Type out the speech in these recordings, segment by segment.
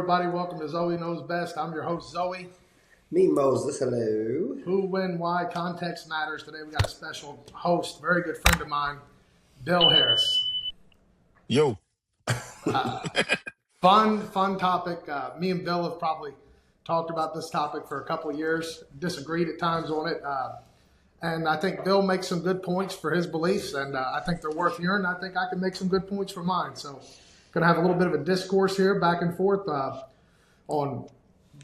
everybody. Welcome to Zoe Knows Best. I'm your host, Zoe. Me, Moses. Hello. Who, when, why, context matters. Today we got a special host, very good friend of mine, Bill Harris. Yo. Fun topic. Me and Bill have probably talked about this topic for a couple of years, disagreed at times on it. And I think Bill makes some good points for his beliefs, and I think they're worth hearing. I think I can make some good points for mine. So, going to have a little bit of a discourse here, back and forth, on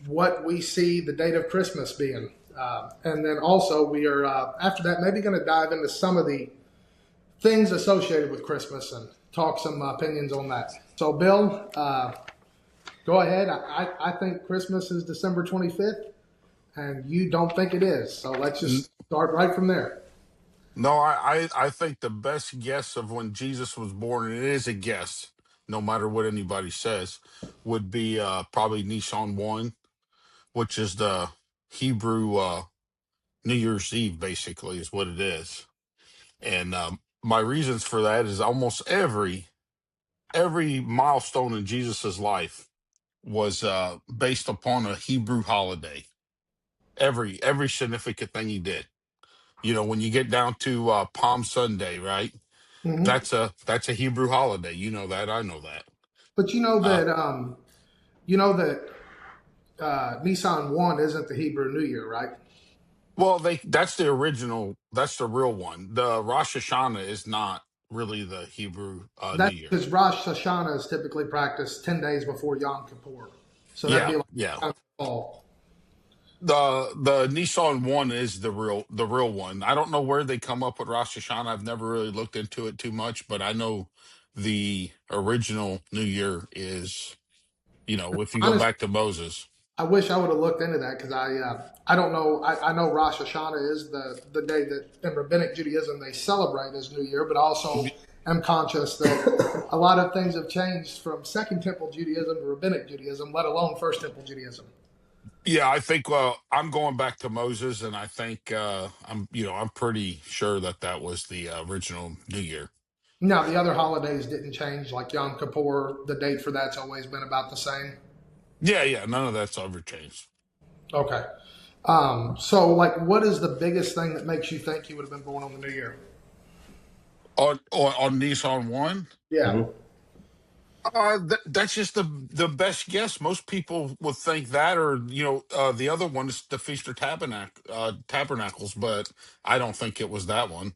what we see the date of Christmas being. And then also we are, after that, maybe going to dive into some of the things associated with Christmas and talk some opinions on that. So, Bill, go ahead. I think Christmas is December 25th, and you don't think it is. So let's just start right from there. No, I think the best guess of when Jesus was born, and it is a guess, no matter what anybody says, would be probably Nisan 1, which is the Hebrew New Year's Eve, basically, is what it is. And my reasons for that is almost every milestone in Jesus's life was based upon a Hebrew holiday. Every significant thing he did. You know, when you get down to Palm Sunday, right? Mm-hmm. That's a Hebrew holiday. You know that. I know that. But Nisan 1 isn't the Hebrew New Year, right? Well, that's the original. That's the real one. The Rosh Hashanah is not really the Hebrew New That's Year. because Rosh Hashanah is typically practiced 10 days before Yom Kippur. So that'd Yeah, be like yeah. kind of fall. The Nissan one is the real one. I don't know where they come up with Rosh Hashanah. I've never really looked into it too much, but I know the original New Year is, if you go Honestly, back to Moses. I wish I would have looked into that because I don't know. I know Rosh Hashanah is the day that in Rabbinic Judaism they celebrate as New Year, but also am conscious that a lot of things have changed from Second Temple Judaism to Rabbinic Judaism, let alone First Temple Judaism. Yeah, I think I'm going back to Moses, and I think I'm pretty sure that was the original New Year. Now, the other holidays didn't change, like Yom Kippur, the date for that's always been about the same. Yeah, none of that's ever changed. Okay. So, like, what is the biggest thing that makes you think he would have been born on the New Year? On Nissan 1. Yeah. Mm-hmm. That's just the best guess. Most people would think that, or the other one is the Feast of Tabernacles, but I don't think it was that one.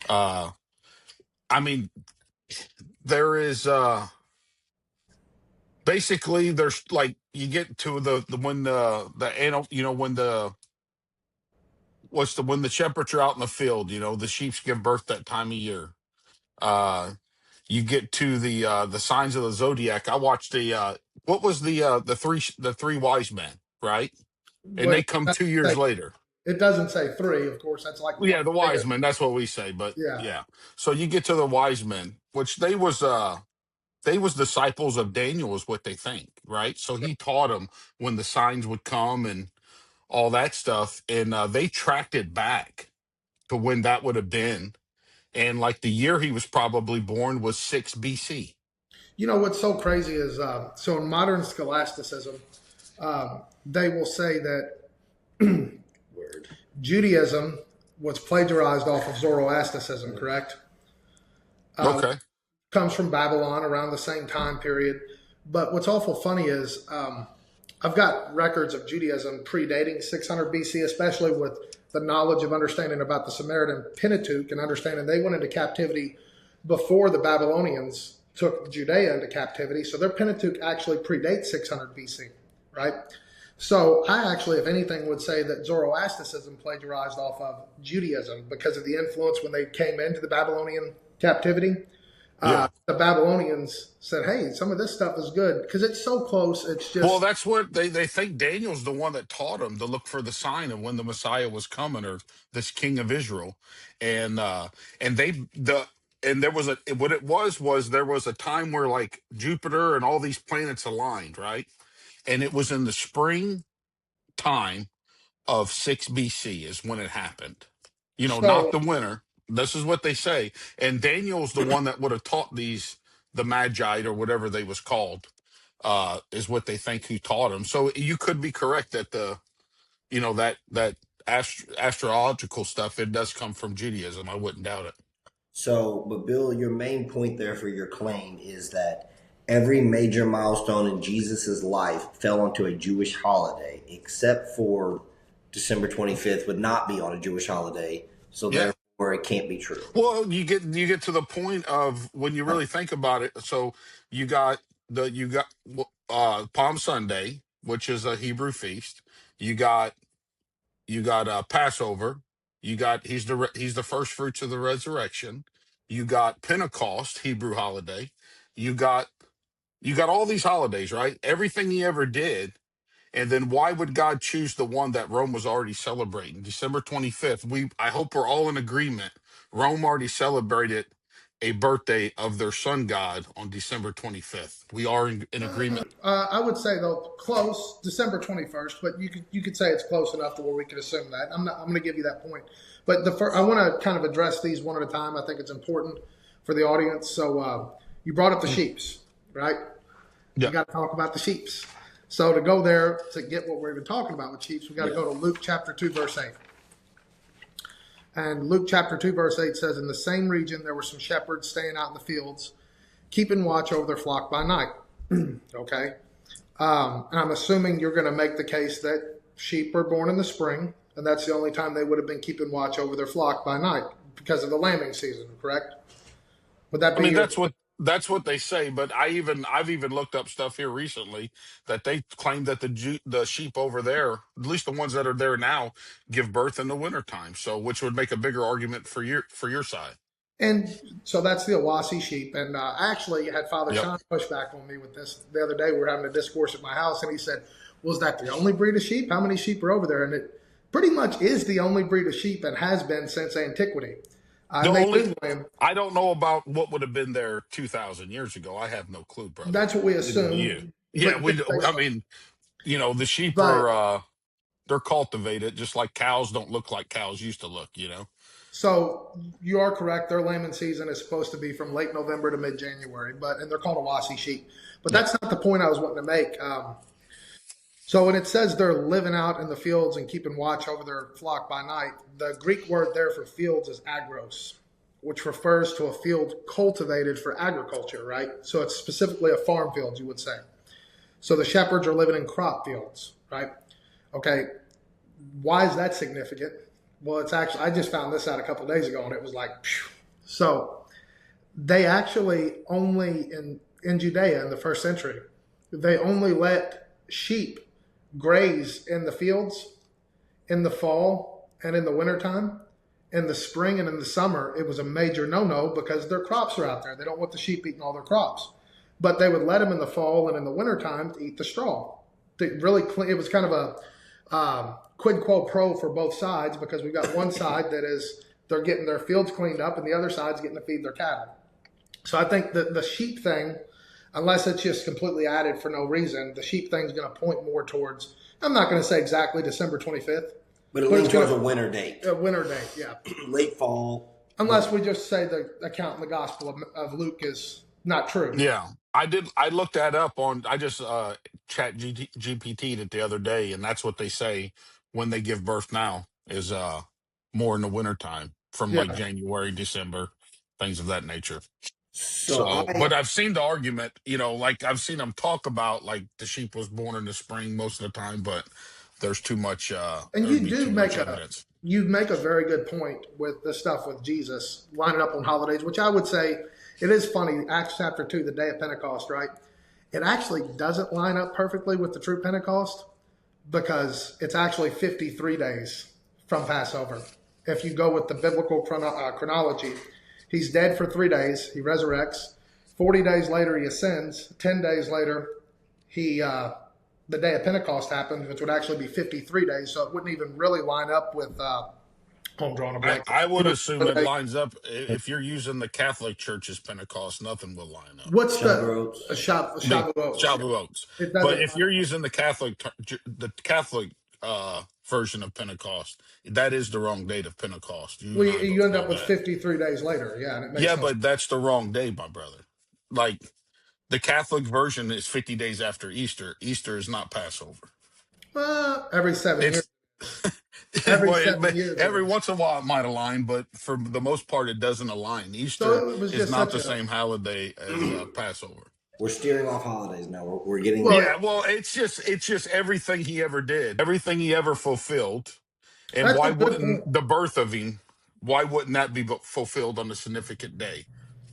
I mean, there is basically there's like you get to the when the animal, when the when the shepherds are out in the field, the sheeps give birth that time of year. Uh, you get to the signs of the zodiac. I watched what was the three wise men, right? And Well, they come 2 years later. it doesn't say three, of course. That's like one Yeah, the of the wise biggest. men. That's what we say. But Yeah. yeah, so you get to the wise men, which they was disciples of Daniel, is what they think, right? So he taught them when the signs would come and all that stuff, and they tracked it back to when that would have been, and like the year he was probably born was 6 BC. You know what's so crazy is so in modern scholasticism, they will say that Judaism was plagiarized off of Zoroastrianism, correct? Okay. Comes from Babylon around the same time period. But what's awful funny is I've got records of Judaism predating 600 BC, especially with the knowledge of understanding about the Samaritan Pentateuch and understanding they went into captivity before the Babylonians took Judea into captivity. So their Pentateuch actually predates 600 BC, right? So I actually, if anything, would say that Zoroastrianism plagiarized off of Judaism because of the influence when they came into the Babylonian captivity. Yeah. The Babylonians said, "Hey, some of this stuff is good because it's so close. It's just Well, that's what they think Daniel's the one that taught them to look for the sign of when the Messiah was coming, or this King of Israel. And they the and there was what it was there was a time where like Jupiter and all these planets aligned, right? And it was in the spring time of 6 BC is when it happened. Not so." the winter. This is what they say. And Daniel's the one that would have taught the Magi or whatever they was called. is what they think who taught them. So you could be correct that that astrological stuff, it does come from Judaism. I wouldn't doubt it. So, but Bill, your main point there for your claim is that every major milestone in Jesus' life fell onto a Jewish holiday, except for December 25th would not be on a Jewish holiday. So Yeah. therefore, it can't be true. Well, you get to the point of when you really think about it. So you got Palm Sunday, which is a Hebrew feast. You got Passover. He's the first fruits of the resurrection. You got Pentecost, Hebrew holiday. You got you got all these holidays, right? Everything he ever did. And then why would God choose the one that Rome was already celebrating? December 25th. I hope we're all in agreement. Rome already celebrated a birthday of their sun god on December 25th. We are in agreement. I would say though close December 21st, but you could say it's close enough to where we could assume that. I'm going to give you that point, but I want to kind of address these one at a time. I think it's important for the audience. So you brought up the sheeps, right? Yeah. We got to talk about the sheeps. So to go there to get what we're even talking about with sheeps, we got to go to Luke chapter 2 verse 8. And Luke chapter 2 verse 8 says, in the same region there were some shepherds staying out in the fields, keeping watch over their flock by night. Okay. And I'm assuming you're going to make the case that sheep are born in the spring, and that's the only time they would have been keeping watch over their flock by night because of the lambing season, correct? Would that be I mean, that's what they say, but I've even looked up stuff here recently that they claim that the sheep over there, at least the ones that are there now, give birth in the wintertime. So which would make a bigger argument for your side. And so that's the Awasi sheep. And I actually had Father Yep. Sean push back on me with this the other day. We were having a discourse at my house, and he said, was that the only breed of sheep? How many sheep are over there? And it pretty much is the only breed of sheep and has been since antiquity. The They only do lamb. I don't know about what would have been there 2,000 years ago. I have no clue, brother. That's what we Yeah, assume. yeah. But, I mean, the sheep but are they're cultivated just like cows don't look like cows used to look. so you are correct. Their lambing season is supposed to be from late November to mid January, and they're called Awasi sheep. But Yeah. that's not the point I was wanting to make. So when it says they're living out in the fields and keeping watch over their flock by night, the Greek word there for fields is agros, which refers to a field cultivated for agriculture, right? So it's specifically a farm field, you would say. So the shepherds are living in crop fields, right? Okay, why is that significant? Well, it's actually, I just found this out a couple of days ago, and it was like, phew. So they actually only, in Judea in the first century, they only let sheep graze in the fields in the fall and in the wintertime. In the spring and in the summer, it was a major no-no because their crops are out there. They don't want the sheep eating all their crops. But they would let them in the fall and in the wintertime to eat the straw. It was kind of a quid quo pro for both sides because we've got one side that is they're getting their fields cleaned up and the other side's getting to feed their cattle. So I think that the sheep thing, unless it's just completely added for no reason, the sheep thing is going to point more towards, I'm not going to say exactly December 25th. But it leans towards a winter date. A winter date, yeah. Late fall. Unless we just say the account in the Gospel of Luke is not true. Yeah, I did. I looked that up on. I just chat GPT'd it the other day, and that's what they say when they give birth now is more in the wintertime from like Yeah. January, December, things of that nature. So So, but I've seen the argument, like I've seen them talk about like the sheep was born in the spring most of the time, but there's too much. And There'd be too much evidence. you make a very good point with the stuff with Jesus lining up on holidays, which I would say it is funny. Acts chapter 2, the day of Pentecost, right? It actually doesn't line up perfectly with the true Pentecost because it's actually 53 days from Passover. If you go with the biblical chronology, he's dead for 3 days. He resurrects. 40 days later, he ascends. 10 days later, the day of Pentecost happened, which would actually be 53 days. So it wouldn't even really line up with I'm drawing a blank. I would assume it lines up if you're using the Catholic Church's Pentecost, nothing will line up. What's Shavuot. the Shavuot? Shavuot. It But doesn't. if you're using the Catholic version of Pentecost, that is the wrong date of Pentecost. Well, you end up with that. 53 days later. Yeah, and it makes Yeah, sense. but that's the wrong day, my brother. Like The Catholic version is 50 days after Easter. Easter is not Passover. Every 7 years. It's Every well, 7 years it every is. once in a while it might align, but for the most part, it doesn't align. Easter So it was is just not such the a same holiday as Passover. We're steering off holidays now. We're getting well. Yeah, well, it's just everything he ever did, everything he ever fulfilled, and That's why a good point. wouldn't the birth of him? Why wouldn't that be fulfilled on a significant day,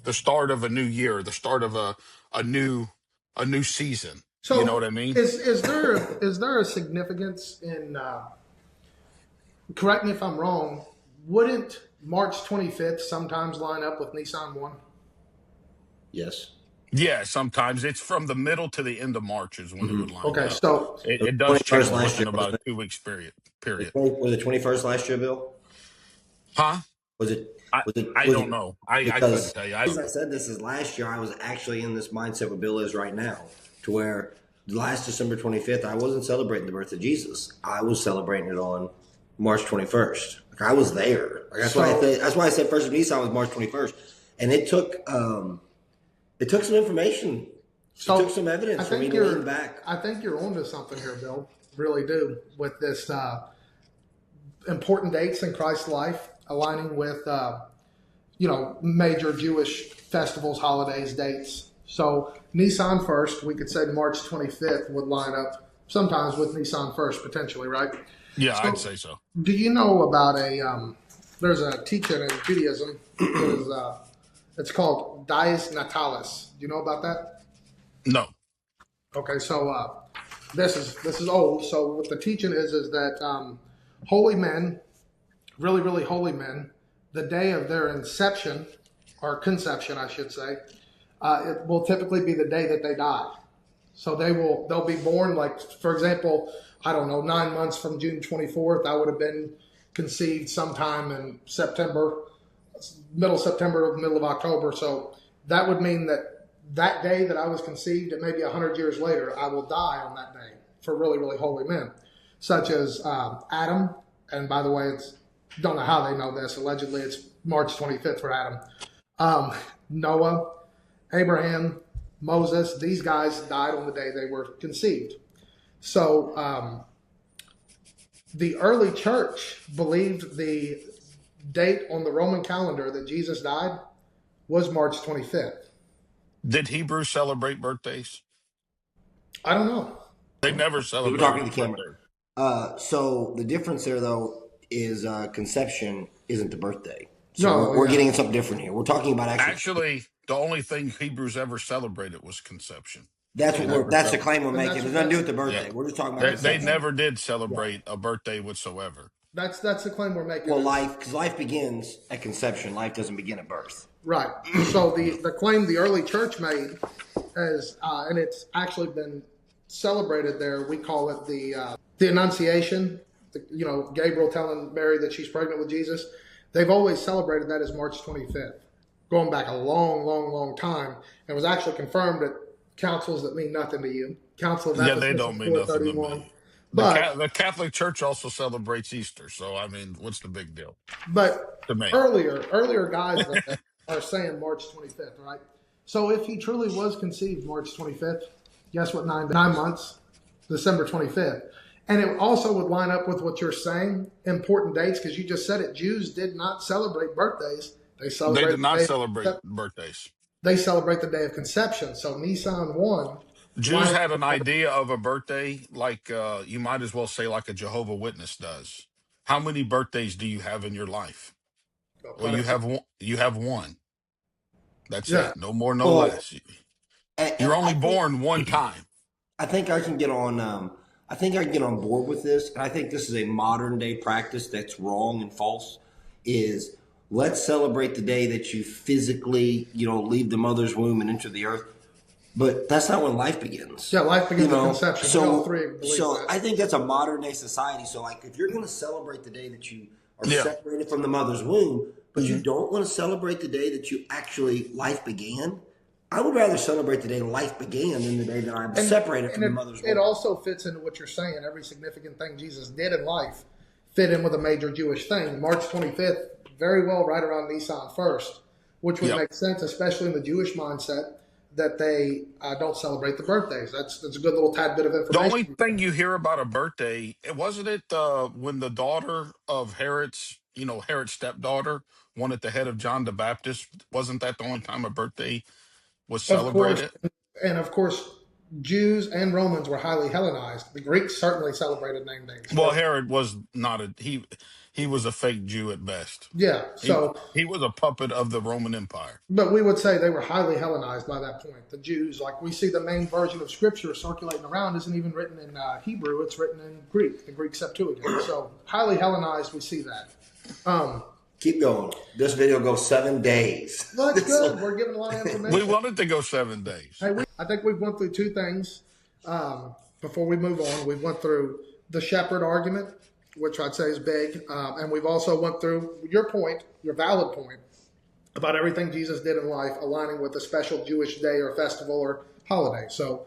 the start of a new year, the start of a new a new season? You know what So I mean? is there a significance in? Correct me if I'm wrong. Wouldn't March 25th sometimes line up with Nisan 1? yes. Yeah, sometimes it's from the middle to the end of March is when it would line Okay, up. so It, The it does 21st change last within year, about wasn't a it? 2 weeks period. Period. Was it 21st last year, Bill? Huh? Was it? I Was it? I Was don't it? know. I couldn't Because tell you. the reason I said this is last year I was actually in this mindset where Bill is right now, to where last December 25th I wasn't celebrating the birth of Jesus. I was celebrating it on March 21st. Like I was there. Like that's why I so said. That's why I said first of Nisan was March 21st, and it took some information. It took some I evidence for me think to lean you're back. I think you're onto something here, Bill. Really do with this important dates in Christ's life aligning with major Jewish festivals, holidays, dates. So Nisan 1st, we could say March 25th would line up sometimes with Nisan 1st potentially, right? Yeah, I'd So say so. do you know about there's a teaching in Judaism that is it's called Dies Natalis. Do you know about that? No. Okay, so this is old. So what the teaching is that holy men, really really holy men, the day of their inception or conception, I should say, it will typically be the day that they die. So they'll be born, like for example, I don't know, 9 months from June 24th. I would have been conceived sometime in September, middle September, middle of October. So that would mean that day that I was conceived, and maybe 100 years later, I will die on that day for really, really holy men, such as Adam. And by the way, don't know how they know this. Allegedly, it's March 25th for Adam. Noah, Abraham, Moses. These guys died on the day they were conceived. So the early church believed the date on the Roman calendar that Jesus died was March 25th. Did Hebrews celebrate birthdays? I don't know. They never We were talking celebrated to the camera. birthdays. So the difference there, though, is conception isn't the birthday. So No, we're yeah. getting something different here. We're talking about Actually, the only thing Hebrews ever celebrated was conception. that's They what never that's the celebrated. claim we're And making. that's It's nothing to do with the Yeah. birthday. We're just talking about They conception. never did celebrate a birthday whatsoever. That's the claim we're making. Well, because life begins at conception. Life doesn't begin at birth. Right. So the claim the early church made is, and it's actually been celebrated there. We call it the Annunciation. Gabriel telling Mary that she's pregnant with Jesus. They've always celebrated that as March 25th, going back a long, long, long time, and was actually confirmed at councils that mean nothing to you. Council of Yeah, Ephesus they in don't mean nothing to 431. me. But The Catholic Church also celebrates Easter, so I mean, what's the big deal to me? earlier guys that are saying March 25th, right? So if he truly was conceived March 25th, guess what? 9 months, December 25th. And it also would line up with what you're saying, important dates, because you just said it. Jews did not celebrate birthdays. They They celebrate did not the day celebrate birthdays. they celebrate the day of conception. So Nisan 1 Jews line had up an with idea of a birthday like you might as well say like a Jehovah Witness does. How many birthdays do you have in your life? Well, quite a you few. have one. You have one. That's Yeah. it. No more, no Well, less. and You're only born one time. I think I can get on. I think I can get on board with this, and I think this is a modern day practice that's wrong and false. Is let's celebrate the day that you physically, leave the mother's womb and enter the earth. But that's not when life begins. Yeah, life begins with conception. We all three believe that. I think that's a modern day society. So, like, if you're going to celebrate the day that you are Yeah. separated from the mother's womb, but you don't want to celebrate the day that you actually life began, I would rather celebrate the day life began than the day that I'm separated from the mother's womb. It also fits into what you're saying. Every significant thing Jesus did in life fit in with a major Jewish thing. March 25th, very well right around Nisan 1st, which would Yep. make sense, especially in the Jewish mindset, that they don't celebrate the birthdays. That's a good little tad bit of The only information. thing you hear about a birthday, wasn't it when the daughter of Herod's stepdaughter wanted the head of John the Baptist? Wasn't that the only time a birthday was Of course, celebrated? and of course, Jews and Romans were highly Hellenized. The Greeks certainly celebrated name days. Well, Herod was not he was a fake Jew at best. Yeah, He so, he was a puppet of the Roman Empire. but we would say they were highly Hellenized by that point. The Jews, like we see the main version of Scripture circulating around, isn't even written in Hebrew, it's written in Greek, the Greek Septuagint. So, highly Hellenized, we see that. Keep going. This video goes 7 days. Well, that's good. We're giving a lot of information. We wanted to go 7 days. Hey, I think we've went through two things before we move on. We went through the shepherd argument, which I'd say is big, and we've also went through your point, your valid point, about everything Jesus did in life aligning with a special Jewish day or festival or holiday. So,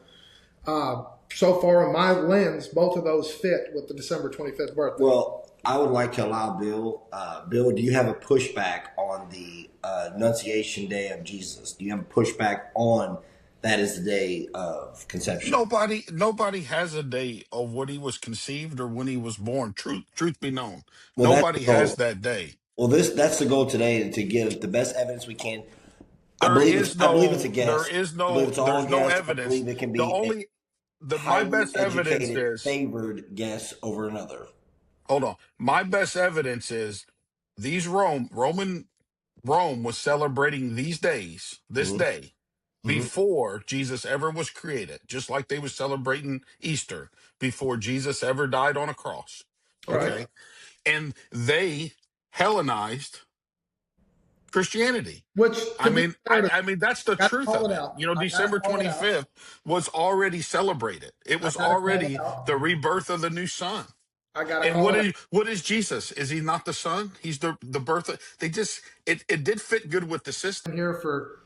so far in my lens, both of those fit with the December 25th birthday. Well, I would like to allow Bill. Bill, do you have a pushback on the Annunciation Day of Jesus? Do you have a pushback on that is the day of conception? Nobody has a day of when he was conceived or when he was born. Truth be known, Well, nobody has that day. Well, that's the goal today, to give the best evidence we can. I There believe is it's a guess. there is no, I believe it's all there's no guess. I evidence. believe it can be The only, my highly best evidence educated, is, favored guess over another. hold on. My best evidence is these Rome was celebrating these days, this Mhm. day, Mhm. before Jesus ever was created, just like they were celebrating Easter before Jesus ever died on a cross. Right. Okay. And they Hellenized Christianity. Which, I mean, I mean that's the gotta truth call of it it. out. You know, I gotta December call it out. 25th was already celebrated. It I was gotta call it already out. the rebirth of the new son. I gotta And call it out. what is Jesus? Is he not the son? He's the birth of, they just it did fit good with the system. Here for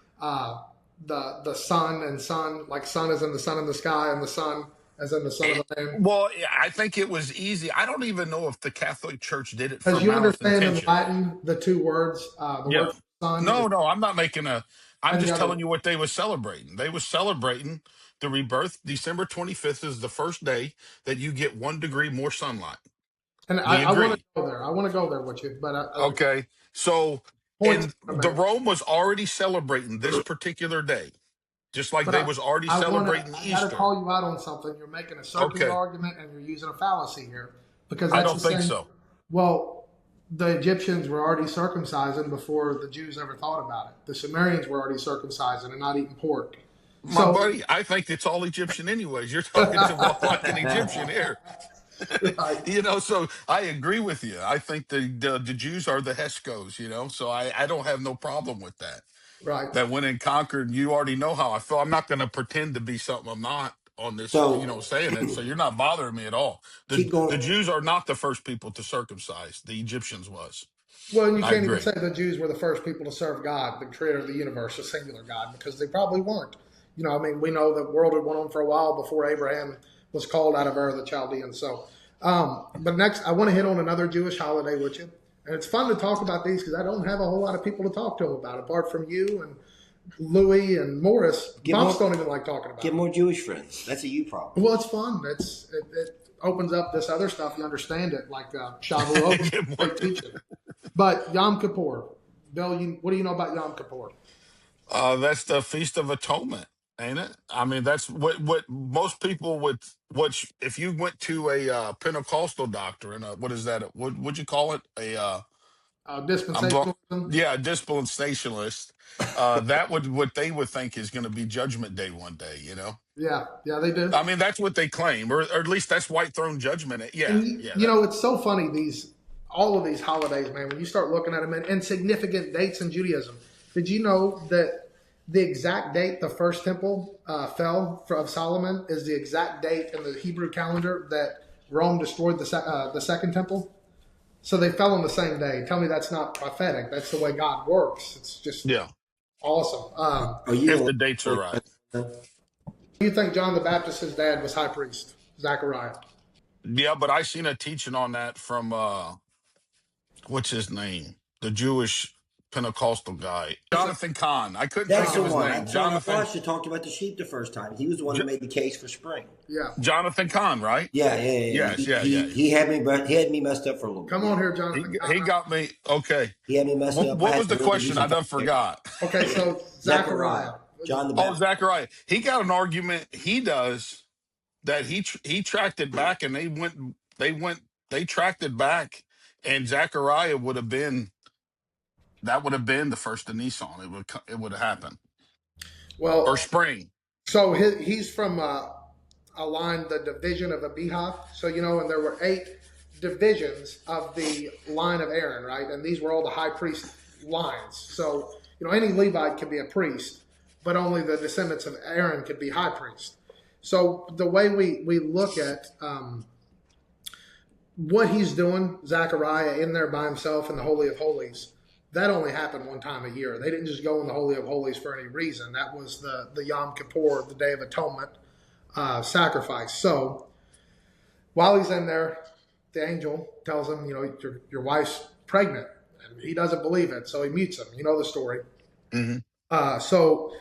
the sun and sun, like sun is in the sun in the sky, and the sun as in the son of the man. Well, yeah, I think it was easy. I don't even know if the Catholic Church did it for Because you understand in malintention. Latin the two words, the Yeah. word sun. No, I'm not making a. I'm And the just other telling you what they were celebrating. They were celebrating the rebirth. December 25th is the first day that you get 1 degree more sunlight. And We I want to agree. go there. I want to go there with you, but Okay. So, points and to the make. Rome was already celebrating this particular day, just like But they was already I want to. celebrating I got to Easter. call you out on something. You're making a circular Okay. argument, and you're using a fallacy here because I that's don't the think same. so. Well, the Egyptians were already circumcising before the Jews ever thought about it. The Sumerians were already circumcising and not eating pork. My So, buddy, I think it's all Egyptian anyways. You're talking to like an Egyptian here. right, You know, so I agree with you. I think the Jews are the Heskos, so I don't have no problem with that. right. That went and conquered, you already know how I feel. I'm not going to pretend to be something I'm not on this, So saying it. So you're not bothering me at all. keep The going. Jews are not the first people to circumcise. The Egyptians was. Well, and you I can't even agree. say the Jews were the first people to serve God, the creator of the universe, a singular God, because they probably weren't. I mean, we know the world had went on for a while before Abraham was called out of Ur of the Chaldeans. So, but next, I want to hit on another Jewish holiday with you. And it's fun to talk about these because I don't have a whole lot of people to talk to them about, apart from you and Louis and Morris. Moms don't even like talking about Get it. more Jewish friends. That's a you problem. Well, it's fun. It opens up this other stuff. You understand it, like Shavuot, great teaching. But Yom Kippur, Bill, what do you know about Yom Kippur? That's the Feast of Atonement, ain't it? I mean, that's what most people would. If you went to a Pentecostal doctrine, what is that? What would you call it? I'm blo- Dispensationalism. yeah, a dispensationalist. That would what they would think is going to be Judgment Day one day. Yeah, they do. I mean, that's what they claim, or at least that's White Throne Judgment. Yeah, And yeah. it's so funny, all of these holidays, man, when you start looking at them and significant dates in Judaism. Did you know that the exact date the first temple fell of Solomon is the exact date in the Hebrew calendar that Rome destroyed the second temple? So they fell on the same day. Tell me that's not prophetic. That's the way God works. It's just awesome. If the dates are right. You think John the Baptist's dad was high priest, Zechariah? Yeah, but I seen a teaching on that from what's his name? The Jewish Pentecostal guy, Jonathan Kahn. I couldn't That's think the of his one. name. That's the one I Jonathan. watched. That talked about the sheep the first time. He was the one who made the case for spring. Yeah. Jonathan Kahn, right? Yeah. Yes, He had me messed up for a little bit. Come on here, Jonathan. He got me. Okay. He had me messed up. What was the question? I done forgot. Okay, so Zechariah. John the Oh, Baptist. Zechariah. He got an argument. He does that. He tracked it back, and they tracked it back, and Zechariah would have been the first of Nisan. It would have happened. Well, Or spring. so he's from a line, the division of Abiha. So, and there were 8 divisions of the line of Aaron, right? And these were all the high priest lines. So, any Levite could be a priest, but only the descendants of Aaron could be high priest. So the way we look at what he's doing, Zechariah in there by himself in the Holy of Holies, that only happened one time a year. They didn't just go in the Holy of Holies for any reason. That was the Yom Kippur, the Day of Atonement sacrifice. So while he's in there, the angel tells him, your wife's pregnant. And he doesn't believe it, so he mutes him. You know the story. Mm-hmm. So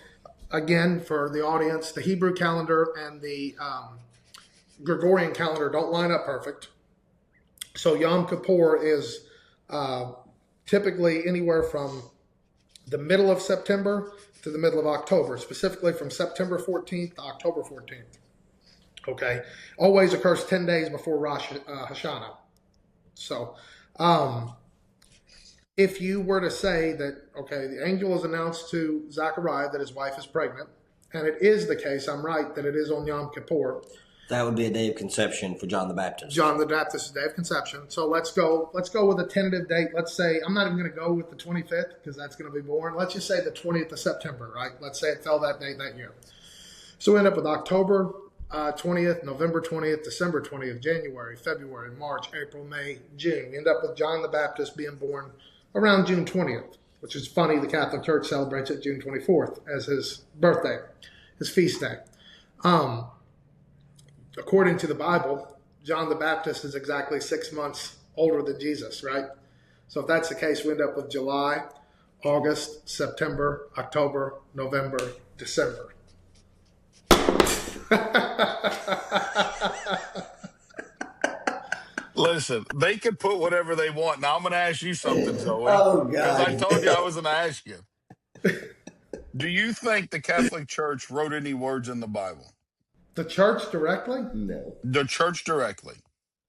again, for the audience, the Hebrew calendar and the Gregorian calendar don't line up perfect. So Yom Kippur is typically anywhere from the middle of September to the middle of October, specifically from September 14th to October 14th. Okay. Always occurs 10 days before Rosh Hashanah. So if you were to say that, okay, the angel has announced to Zechariah that his wife is pregnant, and it is the case, I'm right, that it is on Yom Kippur. That would be a day of conception for John the Baptist. John the Baptist's day of conception. So let's go with a tentative date. Let's say, I'm not even going to go with the 25th because that's going to be boring. Let's just say the 20th of September, right? Let's say it fell that day that year. So we end up with October 20th, November 20th, December 20th, January, February, March, April, May, June. We end up with John the Baptist being born around June 20th, which is funny. The Catholic Church celebrates it June 24th as his birthday, his feast day. According to the Bible, John the Baptist is exactly 6 months older than Jesus, right? So if that's the case, we end up with July, August, September, October, November, December. Listen, they can put whatever they want. Now I'm going to ask you something, Zoe. Oh, God. Because I told you I was going to ask you. Do you think the Catholic Church wrote any words in the Bible? The church directly? No. The church directly.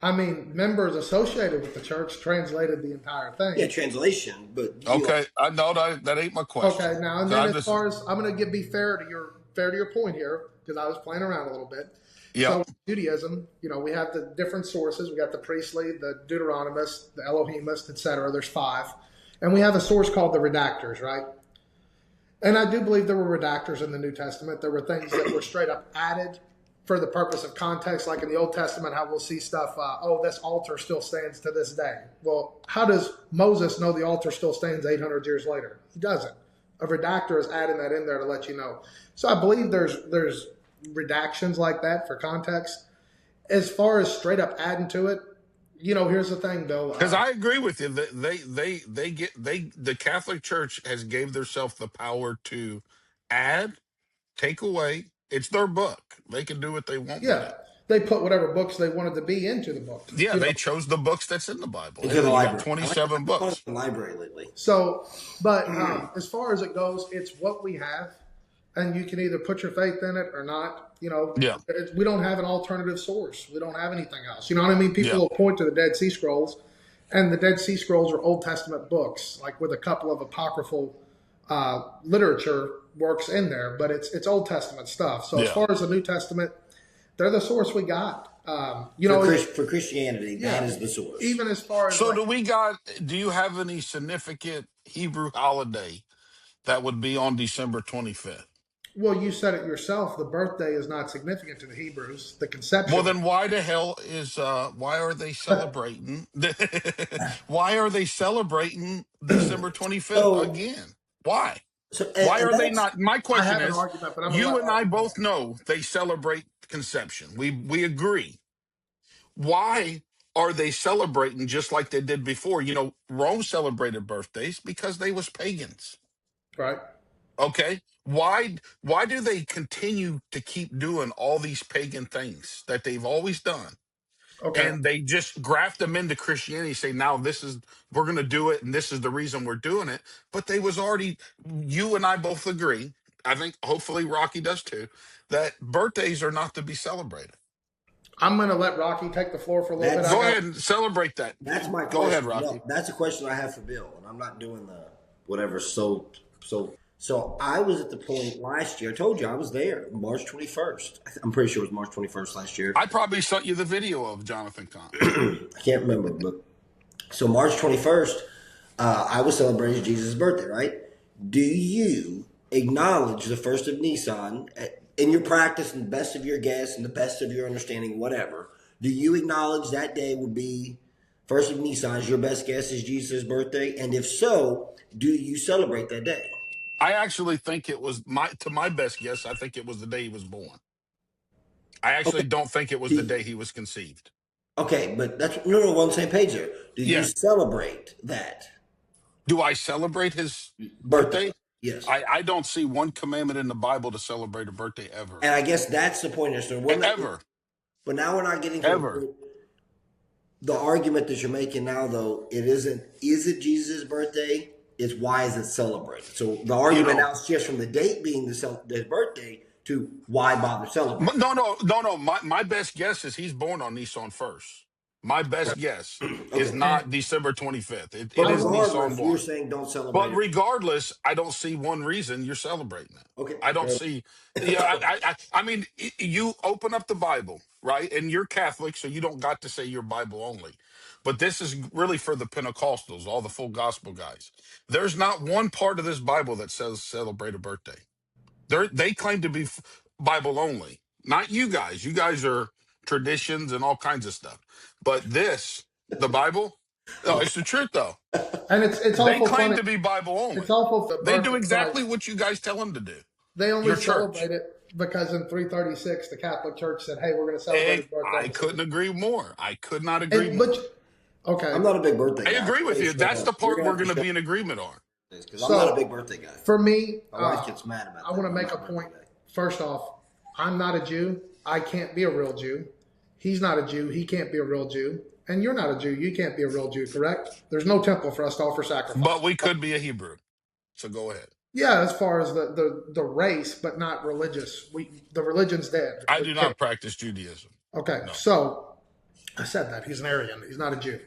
I mean, members associated with the church translated the entire thing. Yeah, translation, but Okay, I know that ain't my question. Okay, now and then far as I'm going to be fair to your point here because I was playing around a little bit. Yeah. So Judaism, we have the different sources. We got the priestly, the Deuteronomist, the Elohimist, etc. There's 5, and we have a source called the redactors, right? And I do believe there were redactors in the New Testament. There were things that were straight up added for the purpose of context, like in the Old Testament, how we'll see stuff, this altar still stands to this day. Well, how does Moses know the altar still stands 800 years later? He doesn't. A redactor is adding that in there to let you know. So I believe there's redactions like that for context. As far as straight up adding to it, here's the thing, Bill. Because I agree with you. The Catholic Church has gave themselves the power to add, take away. It's their book. They can do what they want with it. They put whatever books they wanted to be into the book. Yeah, they chose the books that's in the Bible. Into the library. 27 books. The library lately. So, but as far as it goes, it's what we have, and you can either put your faith in it or not. Yeah. We don't have an alternative source. We don't have anything else. You know what I mean? People will point to the Dead Sea Scrolls, and the Dead Sea Scrolls are Old Testament books, like with a couple of apocryphal literature works in there, but it's Old Testament stuff. So as far as the New Testament, they're the source we got. For Christianity, that is the source. Even as far as So do you have any significant Hebrew holiday that would be on December 25th? Well, you said it yourself. The birthday is not significant to the Hebrews. The conception. Well, then why the hell why are they celebrating? Why are they celebrating December 25th again? Why? Why are they not? My question is, you and I both know they celebrate conception. We agree. Why are they celebrating just like they did before? Rome celebrated birthdays because they was pagans. Right. Okay. Why do they continue to keep doing all these pagan things that they've always done? Okay. And they just graft them into Christianity, say, now we're going to do it, and this is the reason we're doing it. But they was already, you and I both agree, I think hopefully Rocky does too, that birthdays are not to be celebrated. I'm going to let Rocky take the floor for a little bit. Go ahead and celebrate that. That's my Go question. ahead, Rocky. No, that's a question I have for Bill, and I'm not doing the whatever. So I was at the point last year. I told you I was there, March 21st. I'm pretty sure it was March 21st last year. I probably sent you the video of Jonathan Kahn. I can't remember, but so March 21st, I was celebrating Jesus' birthday. Right? Do you acknowledge the first of Nisan in your practice and the best of your guess and the best of your understanding, whatever? Do you acknowledge that day would be first of Nisan? Is your best guess is Jesus' birthday? And if so, do you celebrate that day? I actually think it was my best guess, I think it was the day he was born. I actually don't think it was the day he was conceived. Okay, but we're on the same page there. Do you celebrate that? Do I celebrate his birthday? Yes. I don't see one commandment in the Bible to celebrate a birthday ever. And I guess that's the point. Ever. But now we're not getting to the argument that you're making now, though. It isn't, is it Jesus' birthday? It's why is it celebrated? So the argument now is just from the date being his birthday to why bother celebrating. No. My best guess is he's born on Nisan 1st. My best guess is not December 25th. It is Nisan 1. You're saying don't celebrate. But regardless, I don't see one reason you're celebrating it. Okay. I don't see. I mean, you open up the Bible, right? And you're Catholic, so you don't got to say you're Bible only. But this is really for the Pentecostals, all the full gospel guys. There's not one part of this Bible that says celebrate a birthday. They claim to be Bible only. Not you guys. You guys are traditions and all kinds of stuff. But the Bible, no, it's the truth though. And it's they claim to be Bible only. It's awful. They do exactly what you guys tell them to do. They only celebrate it because in 336 the Catholic Church said, "Hey, we're going to celebrate his birthday." I couldn't agree more. I could not agree more. Okay, I'm not a big birthday guy. I agree with you. That's the part we're going to be in agreement on. Because I'm not a big birthday guy. For me, my wife gets mad about that. I want to make a point. First off, I'm not a Jew. I can't be a real Jew. He's not a Jew. He can't be a real Jew. And you're not a Jew. You can't be a real Jew, correct? There's no temple for us to offer sacrifice. But we could be a Hebrew. So go ahead. Yeah, as far as the race, but not religious. The religion's dead. I do not practice Judaism. Okay, no. So I said that. He's an Aryan. He's not a Jew.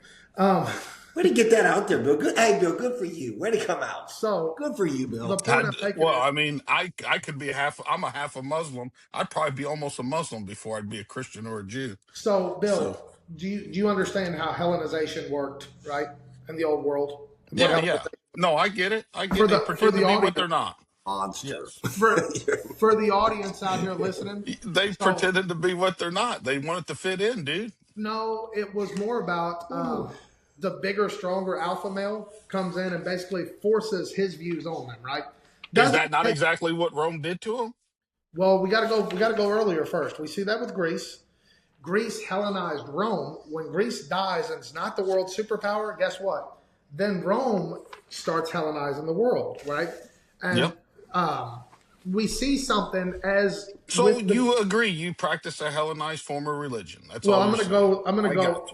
Way to get that out there, Bill. Good, hey, Bill. Good for you. Way to come out. So good for you, Bill. I mean, I could be I'm a half a Muslim. I'd probably be almost a Muslim before I'd be a Christian or a Jew. So, Bill, do you understand how Hellenization worked, right, in the old world? Yeah. No, I get it. I get it. They pretend to be what they're not. Monsters. For the audience out here listening, they pretended to be what they're not. They wanted to fit in, dude. No, it was more about the bigger, stronger alpha male comes in and basically forces his views on them, right? Is that not exactly what Rome did to him? Well, we gotta go earlier first. We see that with Greece. Greece Hellenized Rome. When Greece dies and it's not the world superpower, guess what? Then Rome starts Hellenizing the world, right? And we see something as so you agree you practice a Hellenized form of religion. That's all. I'm gonna go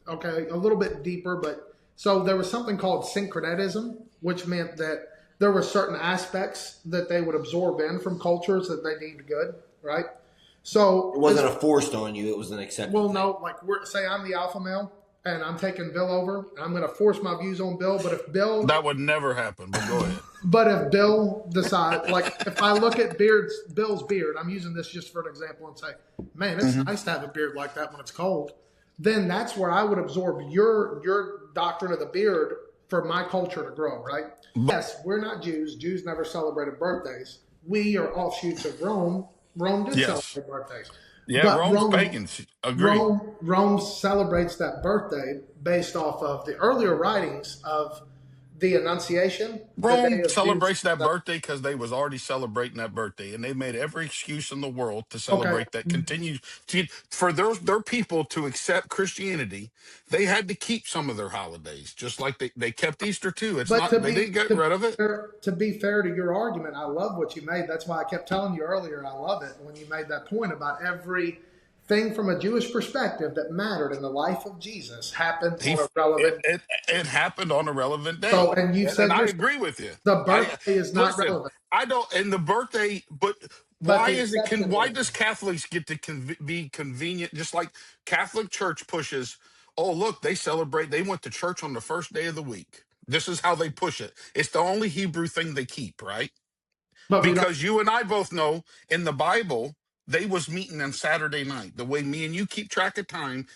okay, a little bit deeper, but so there was something called syncretism, which meant that there were certain aspects that they would absorb in from cultures that they deemed good, right? So it wasn't a forced on you; it was an accepted. Well, no, like say I'm the alpha male and I'm taking Bill over, and I'm going to force my views on Bill. But if Bill, that would never happen. But go ahead. But if Bill decides, like if I look at Bill's beard, I'm using this just for an example, and say, man, it's nice to have a beard like that when it's cold. Then that's where I would absorb your doctrine of the beard for my culture to grow, right? Yes, we're not Jews. Jews never celebrated birthdays. We are offshoots of Rome. Rome did celebrate birthdays. Yeah, but Rome's pagans. Agree. Rome celebrates that birthday based off of the earlier writings of the Annunciation, the day Rome of Jesus. celebrates that birthday because they was already celebrating that birthday, and they made every excuse in the world to Okay, celebrate that. Continues for their people to accept Christianity. They had to keep some of their holidays, just like they kept Easter too. It's but not they didn't get rid of it. to be fair to your argument, I love what you made. That's why I kept telling you earlier. I love it when you made that point about everything from a Jewish perspective that mattered in the life of Jesus happened He on a relevant. it happened on a relevant day, So, and you and said I yourself, agree with you. the I birthday is not listen. relevant, I don't, and the birthday, but but why the is it? exception Why is. does Catholics get to be convenient? Just like Catholic Church pushes. Oh, look, they celebrate. They went to church on the first day of the week. This is how they push it. It's the only Hebrew thing they keep, right? But we don't. Because you and I both know in the Bible they was meeting on Saturday night. The way me and you keep track of time,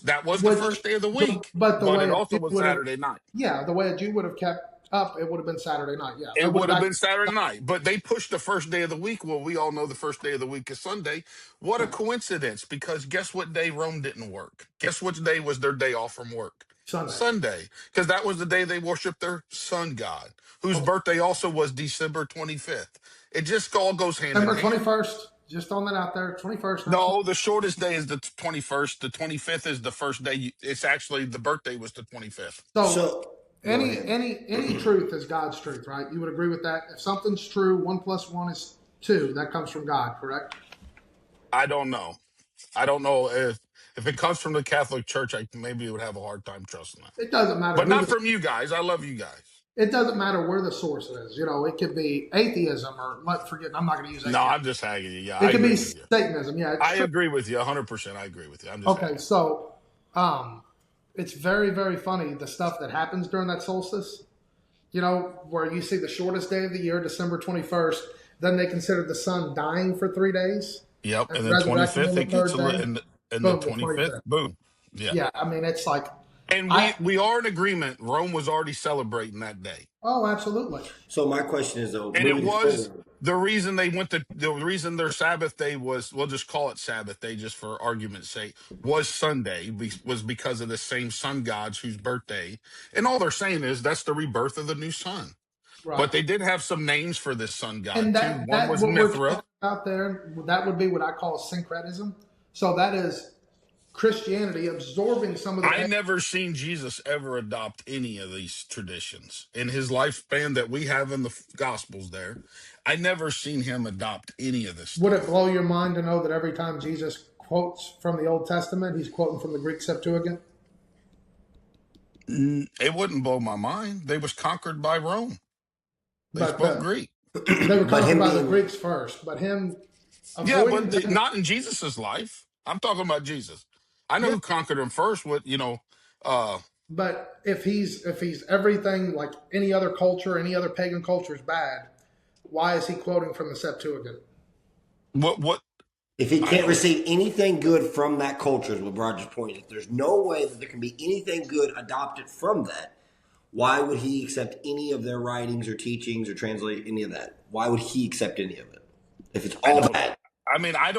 that was the Which, first day of the week, but the but way it a also Jew was would have, Saturday night. yeah, the way a Jew would have kept up, it would have been Saturday night. Yeah, it It would would have have actually. been Saturday night, but they pushed the first day of the week. Well, we all know the first day of the week is Sunday. What a coincidence, because guess what day Rome didn't work? Guess which day was their day off from work? Sunday. Sunday, because that was the day they worshiped their sun god, whose Okay. birthday also was December 25th. It just all goes hand in December hand. 21st. Just throwing that out there. 21st, not 20. No, the shortest day is the 21st. The 25th is the first day. It's actually the birthday was the 25th. So So go ahead. any truth is God's truth, right? You would agree with that? If something's true, 1+1 is 2. That comes from God, correct? I don't know. I don't know if it comes from the Catholic Church. I maybe would have a hard time trusting that, It doesn't matter but who not the. from you guys. I love you guys. It doesn't matter where the source is. You know, it could be atheism or forget. I'm not going to use No, atheism. I'm just hanging you. Yeah, It I could be agree with you. Satanism. Yeah, it's I true. agree with you 100%. I agree with you. I'm just Okay, hanging. so it's very, very funny the stuff that happens during that solstice. You know, where you see the shortest day of the year, December 21st. Then they consider the sun dying for 3 days Yep, and and then resurrecting on 25th the it gets third a day. little, and the Boom, the 25th, 25th. boom. Yeah, Yeah, I mean, it's like, and I, we are in agreement. Rome was already celebrating that day. oh, absolutely. So my question is though, And it moving was forward, the reason they went to the reason their Sabbath day was, we'll just call it Sabbath day just for argument's sake, was Sunday, was because of the same sun gods whose birthday. And all they're saying is that's the rebirth of the new sun. Right. But they did have some names for this sun And god too. One that was what we're Mithra. talking about there, that would be what I call syncretism. So that is Christianity absorbing some of I the. never seen Jesus ever adopt any of these traditions in his lifespan that we have in the Gospels there. I never seen him adopt any of this Would it stuff. blow your mind to know that every time Jesus quotes from the Old Testament, he's quoting from the Greek Septuagint? It wouldn't blow my mind. They was conquered by Rome. They But spoke Greek. they were but conquered him by the being Greeks first. But him Yeah, avoiding but them, not in Jesus's life. I'm talking about Jesus. I know yeah. who conquered him first. With uh, But if he's everything like any other culture, any other pagan culture is bad, why is he quoting from the Septuagint? what if he I can't don't. receive anything good from that culture, is what Roger's point. If there's no way that there can be anything good adopted from that, why would he accept any of their writings or teachings or translate any of that? Why would he accept any of it if it's I all don't. bad? I mean, I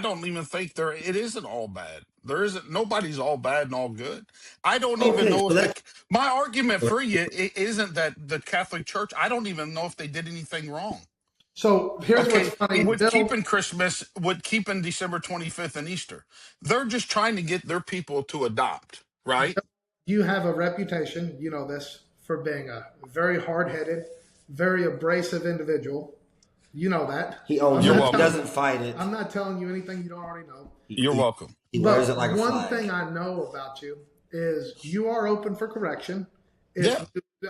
don't even think there. It isn't all bad. There isn't. Nobody's all bad and all good. I don't even Okay, know so if that's my argument for you isn't that the Catholic Church. I don't even know if they did anything wrong. So here's what's Okay, funny, with Bill. keeping Christmas, with keeping December 25th and Easter, they're just trying to get their people to adopt, right? You have a reputation, you know this, for being a very hard-headed, very abrasive individual. You know that. he owns You're it. He welcome. doesn't fight it. I'm not telling you anything you don't already know. You're He, welcome. he wears But it like a one flag. thing I know about you is you are open for correction. Yeah.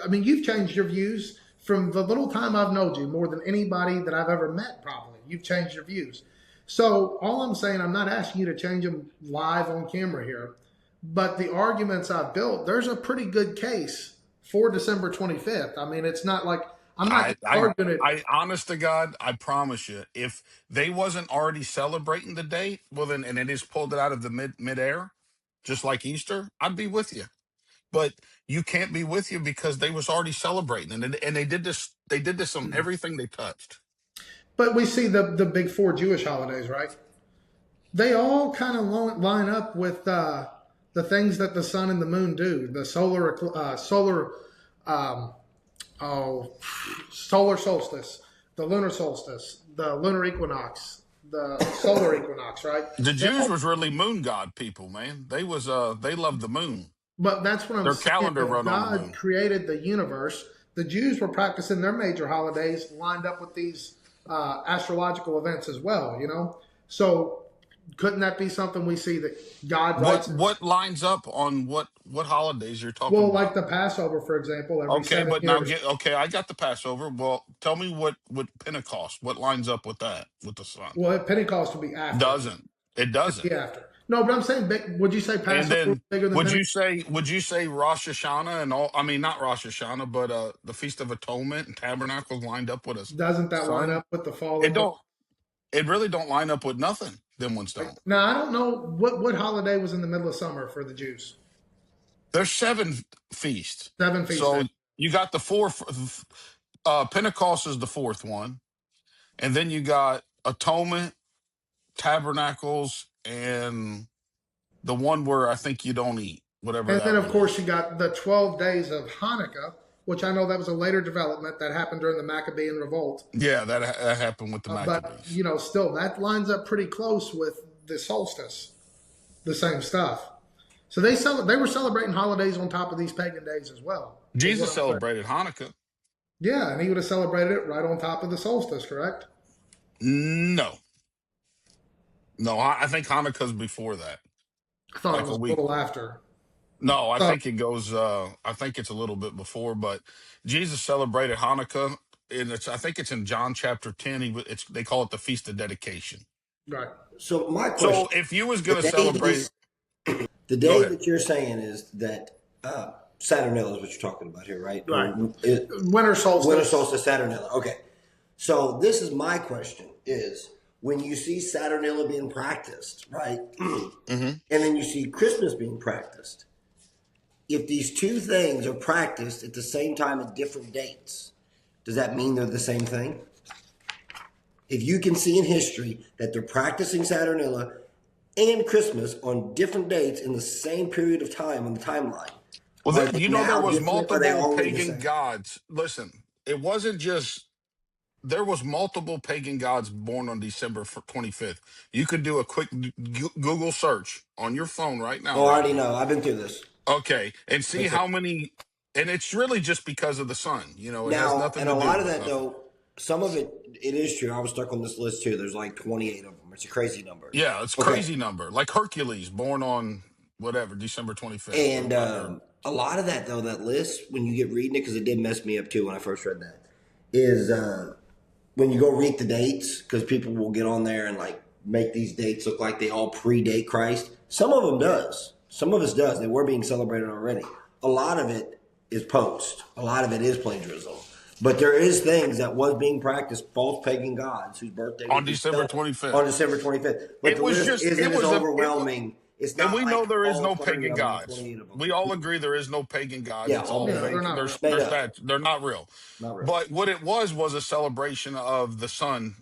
I mean, you've changed your views from the little time I've known you, more than anybody that I've ever met, probably. You've changed your views. So all I'm saying, I'm not asking you to change them live on camera here, but the arguments I've built, there's a pretty good case for December 25th. I mean, it's not like I'm not I, just I, arguing it. I, honest to God, I promise you, if they wasn't already celebrating the date, well, then, and they just pulled it out of the midair, just like Easter, I'd be with you. But you can't be with you because they was already celebrating, and they did this. They did this on everything they touched. But we see the big four Jewish holidays, right? They all kind of line up with the things that the sun and the moon do. The solar Oh, solar solstice, the lunar solstice, the lunar equinox, the solar equinox, right? The They Jews all, was really moon god people, man. They loved the moon. but that's what I'm Their saying. calendar If run on the God moon. created the universe, the Jews were practicing their major holidays lined up with these astrological events as well. So couldn't that be something we see that God What writes? what lines up on what holidays you're talking Well, like about? the Passover, for example, every Okay, seven but now years. get okay. I got the Passover. Well, tell me what Pentecost? What lines up with that with the sun? Well, Pentecost would be after. Doesn't it It'd doesn't? be after. No, but I'm saying, would you say And Passover was then bigger than Pentecost? would you say Rosh Hashanah and all? I mean, not Rosh Hashanah, but the Feast of Atonement and Tabernacles lined up with a Doesn't that line sun. up with the fall It of the? don't. It really don't line up with nothing. Them ones don't. Now I don't know what holiday was in the middle of summer for the Jews. There's seven feasts. Seven feast days, So you got the four. Pentecost is the fourth one, and then you got Atonement, Tabernacles, and the one where I think you don't eat, whatever and then that of one course is. you got the 12 days of Hanukkah, which I know that was a later development that happened during the Maccabean revolt. Yeah, that happened with the But Maccabees. still that lines up pretty close with the solstice, the same stuff. So they were celebrating holidays on top of these pagan days as well. Is what Jesus I'm saying. celebrated Hanukkah. Yeah, and he would have celebrated it right on top of the solstice, correct? No, no, I think Hanukkah's before that, I thought it like a was a week. little after. No, I Uh, think it goes. I think it's a little bit before, but Jesus celebrated Hanukkah, and I think it's in John chapter 10. They call it the Feast of Dedication. right. So my question: So if you was the gonna day celebrate, this, the go day ahead. that you're saying is that Saturnilla is what you're talking about here, right? Right. Or Winter solstice. winter solstice, Saturnilla. Okay. So this is my question: is when you see Saturnilla being practiced, right, Hmm. and then you see Christmas being practiced. If these two things are practiced at the same time at different dates, does that mean they're the same thing? If you can see in history that they're practicing Saturnilla and Christmas on different dates in the same period of time on the timeline, Well, are they there now was different? Or are they multiple already the pagan same? gods. Listen, it wasn't just there was multiple pagan gods born on December 25th. You could do a quick Google search on your phone right now, Oh, I already Robbie. know. I've been through this. Okay, and see Okay. how many. And it's really just because of the sun. It has Now, nothing and to a do lot of with that nothing. though, some of it is true. I was stuck on this list too. There's like 28 of them. It's a crazy number. Yeah, it's Okay. crazy number. Like Hercules, born on whatever December 25th or And under. a lot of that though, that list, when you get reading it, because it did mess me up too when I first read that, is when you go read the dates, because people will get on there and like make these dates look like they all predate Christ. Some of them does. Some of us does. They were being celebrated already. A lot of it is post. A lot of it is plagiarism. But there is things that was being practiced, false pagan gods whose birthday On would be December on 25th. December 25th. But It the was list just, isn't it as was overwhelming. It's and not we like know there is all no 30 pagan of them or gods. 28 of them. We all agree there is no pagan gods. Yeah, It's all all Yeah, made. they're fake. not real. Made up. They're not real. Not real. But what it was a celebration of the sun,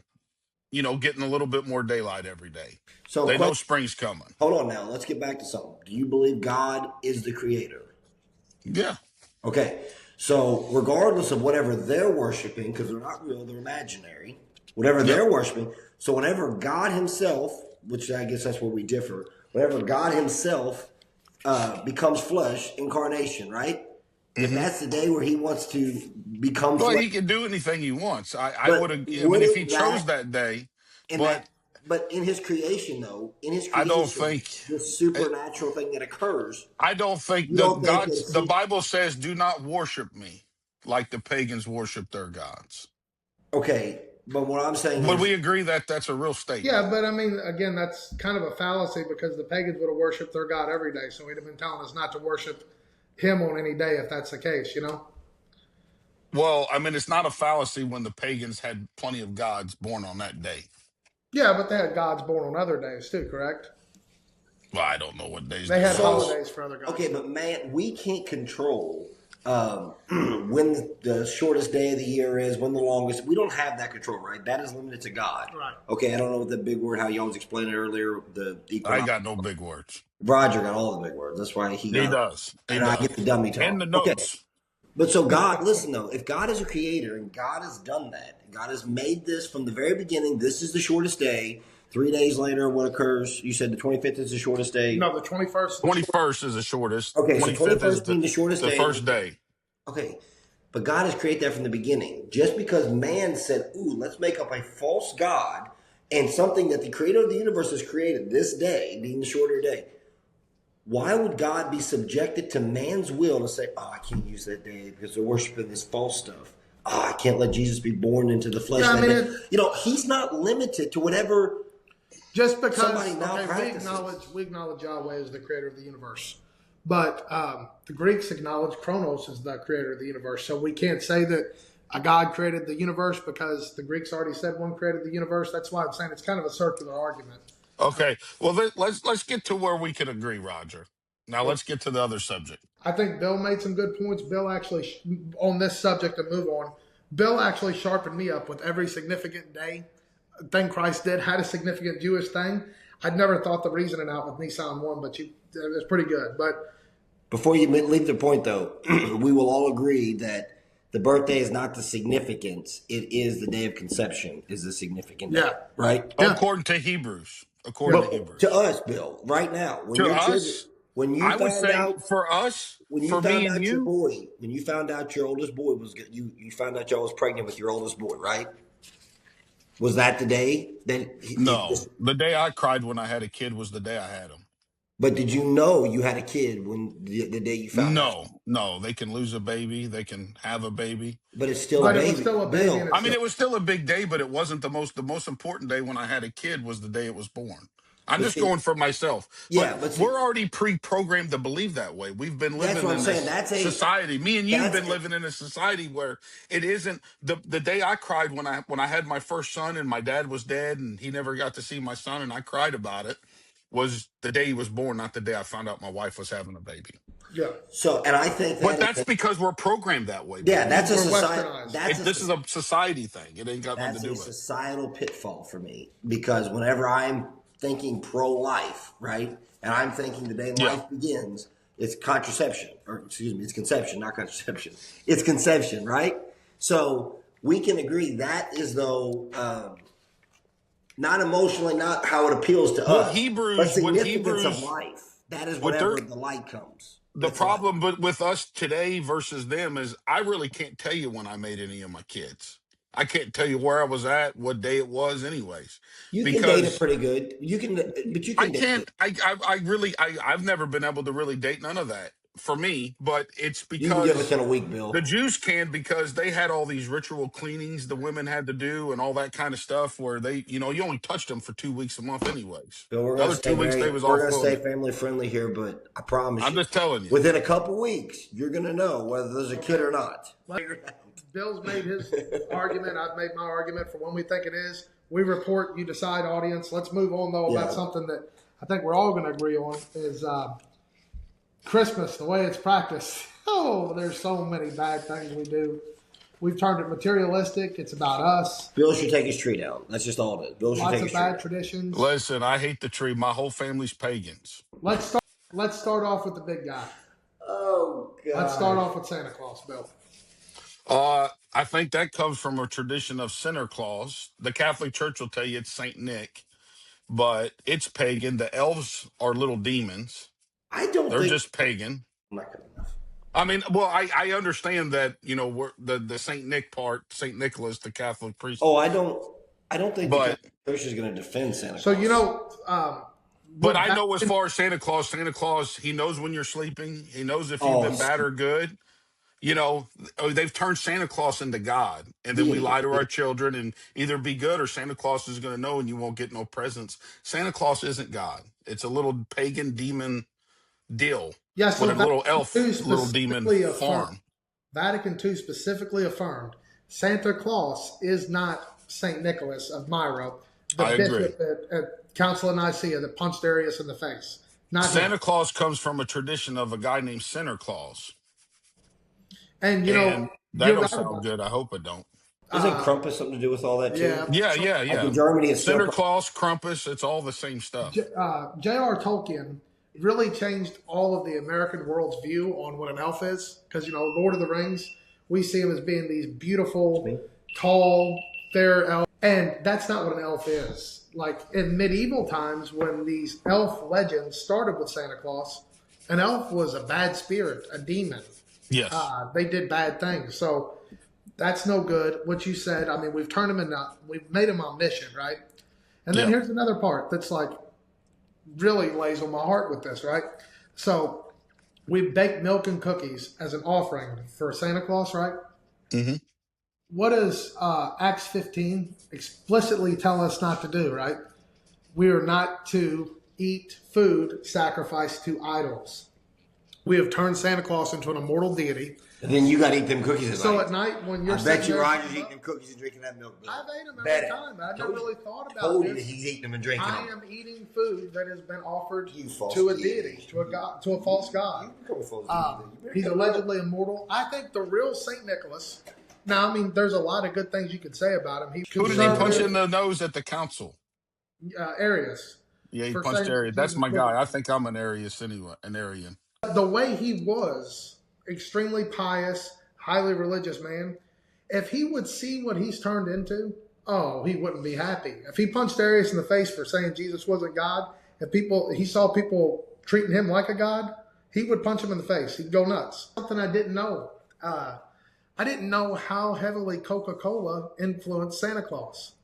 getting a little bit more daylight every day. So, They know question. spring's coming. Hold on now. Let's get back to something. Do you believe God is the creator? Yeah. Okay. So, regardless of whatever they're worshiping, because they're not real, they're imaginary, whatever Yep. they're worshiping. So, whenever God Himself, which I guess that's where we differ, whenever God Himself becomes flesh, incarnation, right? If Hmm. that's the day where He wants to become Well, flesh, he can do anything he wants. I would but have, I mean, if he wouldn't chose that that day, in but that, but in His creation, though, in His I don't creation, think, this supernatural thing that occurs, I don't think you don't think the that Bible says, do not worship me like the pagans worship their gods. okay, but what I'm saying Would is, we agree that that's a real Yeah, statement? but I mean, again, that's kind of a fallacy because the pagans would have worshipped their God every day. So he'd have been telling us not to worship him on any day if that's the case. Well, I mean, it's not a fallacy when the pagans had plenty of gods born on that day. Yeah, but they had gods born on other days too, correct? Well, I don't know what days They they had was. holidays for other gods. okay, but man, we can't control when the shortest day of the year is, when the longest. We don't have that control, right? That is limited to God. Right. Okay, I don't know what the big word, how y'all was explaining it earlier, the I equinox. got no big words. Roger got all the big words. That's why he He got, does. He and I does. get the dummy And talk. the Okay, notes. But so God, listen though, if God is a creator and God has done that, God has made this from the very beginning. This is the shortest day. 3 days later, what occurs? You said the 25th is the shortest day. No, the 21st. 21st is the shortest. Okay, so 25th is 21st being the shortest the day. first day. Okay, but God has created that from the beginning. Just because man said, "Ooh, let's make up a false god," and something that the creator of the universe has created, this day being the shorter day, why would God be subjected to man's will to say, "Oh, I can't use that day because they're worshiping this false stuff. Oh, I can't let Jesus be born into the flesh." Yeah, I that mean, day." He's not limited to whatever. Just because Somebody now we acknowledge Yahweh as the creator of the universe, but the Greeks acknowledge Kronos as the creator of the universe. So we can't say that a God created the universe because the Greeks already said one created the universe. That's why I'm saying it's kind of a circular argument. Okay. Well, let's get to where we can agree, Roger. Now let's get to the other subject. I think Bill made some good points. Bill actually, on this subject to move on, Bill actually sharpened me up with every significant day thing Christ did had a significant Jewish thing. I'd never thought the reasoning out with Nisan 1, but it was pretty good. But Before you leave the point, though, we will all agree that the birthday is not the significance. It is the day of conception is the significant day, right? Yeah. According to Hebrews. According to Hebrews. To us, Bill, right now, when To your us, children, when you I would found say out, for us, when you for found me out and your you, boy, when you found out your oldest boy was you found out y'all was pregnant with your oldest boy, right? Was that the day that? no. The day I cried when I had a kid was the day I had him. But did you know you had a kid when the day you found out? No. They can lose a baby. They can have a baby. But it's still But a it baby. was still a baby Bill, and I mean, it was still a big day, but it wasn't the most important day when I had a kid was the day it was born. I'm but just see, going for myself. yeah, But but see, we're already pre-programmed to believe that way. We've been that's living what I'm in saying. this society. Me and you've been living in a society where it isn't the day I cried when I had my first son and my dad was dead and he never got to see my son and I cried about it was the day he was born, not the day I found out my wife was having a baby. yeah. So, and I think But that's because we're programmed that way. Yeah, that's a We're society. westernized. This is a society thing. It ain't got nothing to do with it. That's a societal pitfall for me because whenever I'm thinking pro-life, right, and I'm thinking the day life begins, it's contraception, or excuse me, it's conception, not contraception. It's conception, right? So we can agree that is though not emotionally, not how it appeals to us, but significance of life. That is whenever the light comes. The problem with us today versus them is I really can't tell you when I made any of my kids. I can't tell you where I was at, what day it was, anyways. You can date it pretty good. You can, but you can. I can't. I've never been able to really date none of that for me. But it's because you can get within a week, Bill. The Jews can because they had all these ritual cleanings the women had to do and all that kind of stuff. Where they, you only touched them for 2 weeks a month, anyways. Bill, we're the other 2 weeks they was all. We're gonna stay family friendly here, but I promise I'm just telling you. Within a couple weeks, you're gonna know whether there's a kid or not. Bill's made his argument. I've made my argument for when we think it is. We report, you decide, audience. Let's move on, though, about something that I think we're all going to agree on is Christmas, the way it's practiced. Oh, there's so many bad things we do. We've turned it materialistic. It's about us. Bill should take his tree down. That's just all it is. Bill should take his tree down. Lots of bad traditions. Listen, I hate the tree. My whole family's pagans. Let's start off with the big guy. Oh, God. Let's start off with Santa Claus, Bill. I think that comes from a tradition of Santa Claus. The Catholic Church will tell you it's Saint Nick, but it's pagan. The elves are little demons. They're just pagan. Not good enough. I mean, well, I understand that, we're the Saint Nick part, Saint Nicholas, the Catholic priest. Oh, I don't think the Catholic Church is going to defend Santa Claus. So, but I know as far as Santa Claus, he knows when you're sleeping. He knows if you've been bad or good. They've turned Santa Claus into God, and then we lie to our children and either be good or Santa Claus is going to know and you won't get no presents. Santa Claus isn't God. It's a little pagan demon deal. Yes, with a little elf, little demon farm. Vatican II specifically affirmed Santa Claus is not St. Nicholas of Myra, the bishop at Council of Nicaea that punched Arius in the face. Not Santa Claus comes from a tradition of a guy named Santa Claus. And that don't sound good. I hope it don't. Isn't Krampus something to do with all that too? Yeah. Like in Germany, it's Santa Claus, Krampus. It's all the same stuff. J.R. Tolkien really changed all of the American world's view on what an elf is. Because, Lord of the Rings, we see them as being these beautiful, tall, fair elves. And that's not what an elf is. Like in medieval times, when these elf legends started with Santa Claus, an elf was a bad spirit, a demon. Yes. They did bad things. So that's no good. What you said, I mean, we've made them on mission, right? And then Yeah. here's another part that's like really lays on my heart with this, right? So we bake milk and cookies as an offering for Santa Claus, right? Mm-hmm. What does Acts 15 explicitly tell us not to do, right? We are not to eat food sacrificed to idols. We have turned Santa Claus into an immortal deity. And then you got to eat them cookies at So night. at night when you're I bet you there, Roger's eating them cookies and drinking that milk. Bill. I've ate them Bet every it. time. I never really thought about Told you that this. he's eating them and drinking I them. am eating food that has been offered You false to a deity. deity, to a god, to a false god. You become a false deity. He's allegedly immortal. I think the real Saint Nicholas. Now, I mean, there's a lot of good things you could say about him. Who did he punch in the nose at the council? Arius. Yeah, he For punched saying Arius. That's Jesus my was- guy. I think I'm an Arius anyway, an Arian. The way he was, extremely pious, highly religious man, if he would see what he's turned into, he wouldn't be happy. If he punched Arius in the face for saying Jesus wasn't God, if he saw people treating him like a god, he would punch him in the face. He'd go nuts. Something I didn't know. I didn't know how heavily Coca-Cola influenced Santa Claus.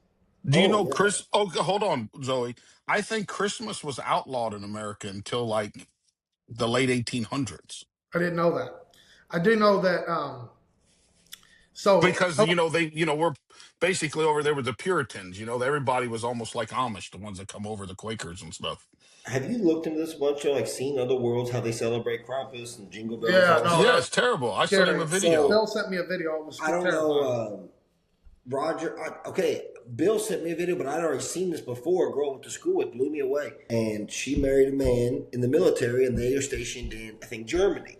Do you know Chris? Oh, hold on, Zoe. I think Christmas was outlawed in America until like the late 1800s. I didn't know that. I do know that. Because we're basically over there with the Puritans. Everybody was almost like Amish, the ones that come over, the Quakers and stuff. Have you looked into this bunch of seen other worlds how they celebrate Krampus and Jingle Bells? Yeah, no. Yeah, it's terrible. I sent him a video. Bill sent me a video. It was I don't terrifying. know, Roger. Bill sent me a video, but I'd already seen this before. A girl I went to school with blew me away, and she married a man in the military, and they are stationed in, I think, Germany.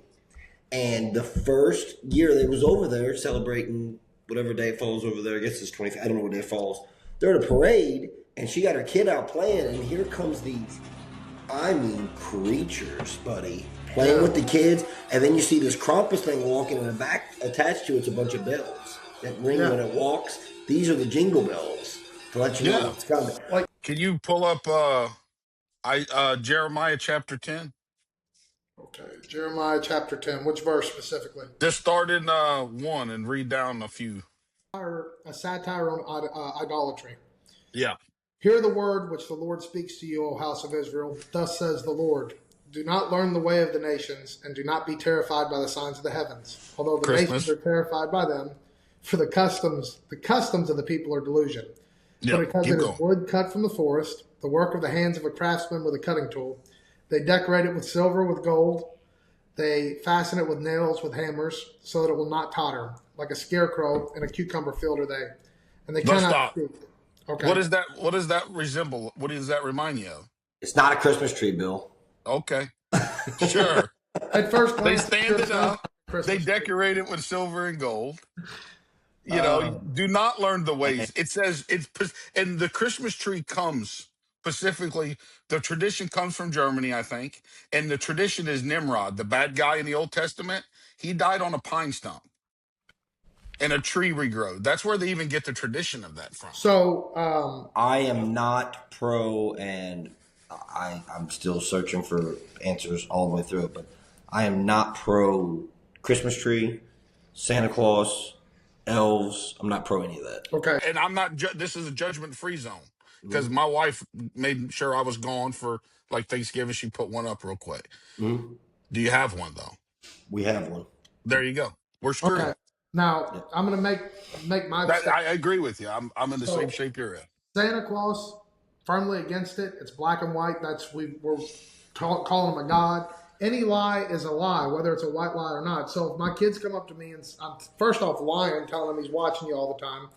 And the first year they was over there celebrating whatever day it falls over there. I guess it's 25. I don't know what day it falls. They're at a parade, and she got her kid out playing, and here comes these, creatures, buddy, playing with the kids. And then you see this Krampus thing walking, and the back attached to it's a bunch of bells that ring when it walks. These are the jingle bells to let you know what's coming. Can you pull up Jeremiah chapter 10? Okay, Jeremiah chapter 10. Which verse specifically? Just start in 1 and read down a few. A satire on idolatry. Yeah. Hear the word which the Lord speaks to you, O house of Israel. Thus says the Lord, do not learn the way of the nations, and do not be terrified by the signs of the heavens, although the nations are terrified by them, for the customs of the people are delusion. Yeah, But because it is wood cut from the forest, the work of the hands of a craftsman with a cutting tool, they decorate it with silver, with gold. They fasten it with nails, with hammers, so that it will not totter. Like a scarecrow in a cucumber field are they. And they cannot speak. Okay. What does that resemble? What does that remind you of? It's not a Christmas tree, Bill. Okay. Sure. At first they glance, stand it up. They decorate it with silver and gold. Do not learn the ways. It says and the Christmas tree comes specifically. The tradition comes from Germany, I think, and the tradition is Nimrod, the bad guy in the Old Testament. He died on a pine stump, and a tree regrowed. That's where they even get the tradition of that from. So I am not pro, and I'm still searching for answers all the way through it, but I am not pro Christmas tree, Santa Claus, elves. I'm not pro any of that. Okay. And I'm not. This is a judgment-free zone because my wife made sure I was gone for like Thanksgiving. She put one up real quick. Mm-hmm. Do you have one though? We have one. There you go. We're screwed. Okay. Now I'm going to make my. I agree with you. I'm in the same shape you're in. Santa Claus, firmly against it. It's black and white. We're calling him a god. Any lie is a lie, whether it's a white lie or not. So if my kids come up to me and I'm first off lying, telling him he's watching you all the time,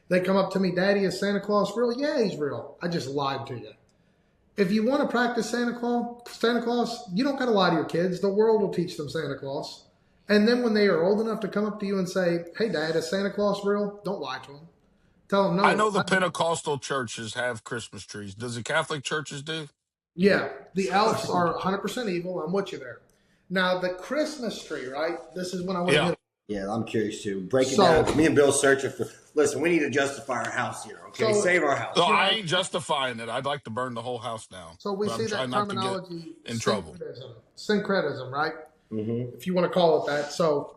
they come up to me, Daddy, is Santa Claus real? Yeah, he's real. I just lied to you. If you want to practice Santa Claus, you don't got to lie to your kids. The world will teach them Santa Claus. And then when they are old enough to come up to you and say, hey, Dad, is Santa Claus real? Don't lie to them. Tell them no. I know the Pentecostal churches have Christmas trees. Does the Catholic churches do? Yeah, the elves are 100% evil. I'm with you there. Now, the Christmas tree, right? This is when I want to Yeah. hit. Yeah, I'm curious too. Break it So, down. Me and Bill searching for. Listen, we need to justify our house here. Okay, so, save our house. No, you I know, ain't justifying it. I'd like to burn the whole house down, so we but I'm see trying that not to get terminology, in trouble. syncretism, right? Mm-hmm. If you want to call it that. So,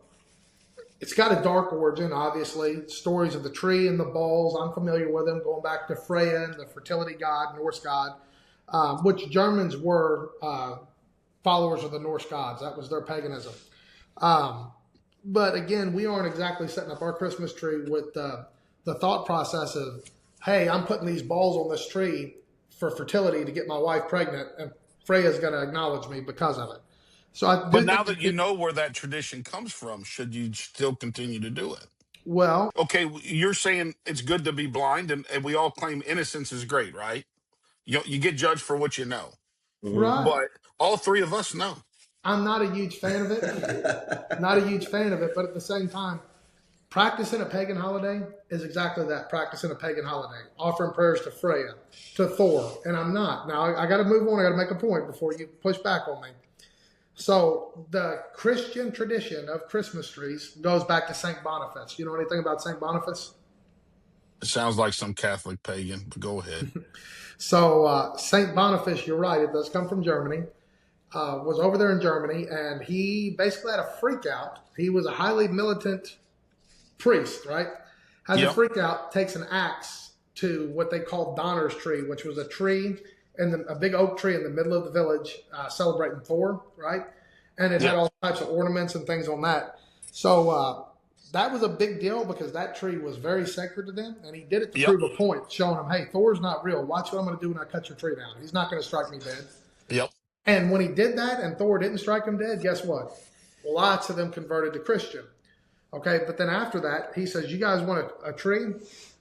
it's got a dark origin, obviously. Stories of the tree and the balls, I'm familiar with them, going back to Freya and the fertility god, Norse god, which Germans were followers of the Norse gods. That was their paganism. Um, but again, we aren't exactly setting up our Christmas tree with the thought process of, hey, I'm putting these balls on this tree for fertility to get my wife pregnant, and Freya's going to acknowledge me because of it. So I But do now think that you know where that tradition comes from, should you still continue to do it? well, Okay, you're saying it's good to be blind, and we all claim innocence is great, right? You get judged for what you know, Mm-hmm. right. but all three of us know. I'm not a huge fan of it. Not a huge fan of it, but at the same time, practicing a pagan holiday is exactly that, practicing a pagan holiday. Offering prayers to Freya, to Thor, and I'm not. Now, I got to move on. I got to make a point before you push back on me. So, the Christian tradition of Christmas trees goes back to St. Boniface. You know anything about St. Boniface? It sounds like some Catholic pagan, but go ahead. So, St. Boniface, you're right, it does come from Germany. Was over there in Germany, and he basically had a freak out. He was a highly militant priest, right? Has a Yep. freak out, takes an axe to what they called Donner's tree, which was a tree and a big oak tree in the middle of the village, celebrating Thor, right? And it had Yep. all types of ornaments and things on that. So that was a big deal because that tree was very sacred to them, and he did it to Yep. prove a point, showing them, hey, Thor's not real. Watch what I'm going to do when I cut your tree down. He's not going to strike me dead. Yep. And when he did that and Thor didn't strike him dead, guess what? Lots of them converted to Christian. Okay, but then after that, he says, you guys want a tree?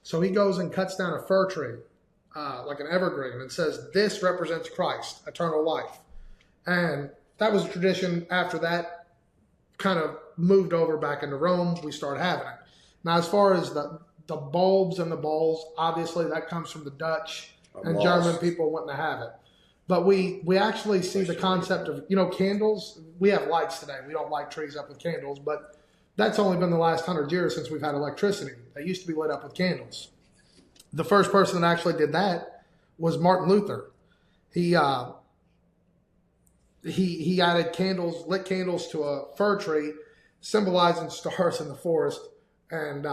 So he goes and cuts down a fir tree, like an evergreen, and says, this represents Christ, eternal life. And that was a tradition. After that, kind of moved over back into Rome. We started having it. Now, as far as the bulbs and the balls, obviously that comes from the Dutch and German people wanting to have it. But we actually see the concept of, candles. We have lights today. We don't light trees up with candles, but that's only been the last 100 years since we've had electricity. They used to be lit up with candles. The first person that actually did that was Martin Luther. He added candles, lit candles to a fir tree, symbolizing stars in the forest. And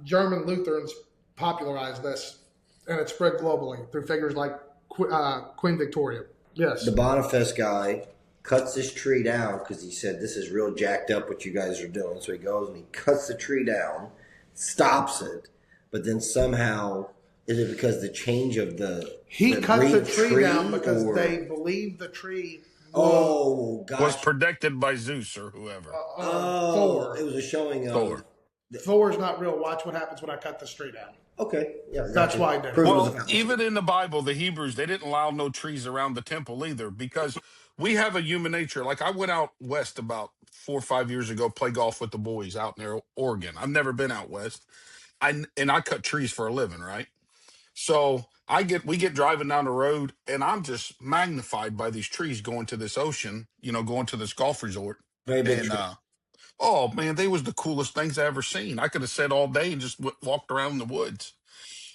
German Lutherans popularized this, and it spread globally through figures like Queen Victoria. Yes. The Boniface guy cuts this tree down because he said, this is real jacked up what you guys are doing. So he goes and he cuts the tree down, stops it, but then somehow, is it because the change of He cut the tree tree down because or- they believed the tree Oh, Was gosh. protected by Zeus or whoever. Thor. It was a showing of. Thor. Thor's not real. Watch what happens when I cut this tree down. Okay, yeah. That's why I did it. Prove it was Well, a fallacy. even in the Bible, the Hebrews, they didn't allow no trees around the temple either because we have a human nature. Like I went out west about 4 or 5 years ago, play golf with the boys out near Oregon. I've never been out west. I cut trees for a living, right? So we get driving down the road and I'm just magnified by these trees going to this ocean, going to this golf resort. Very big And tree. oh man, they was the coolest things I ever seen. I could have sat all day and just walked around in the woods.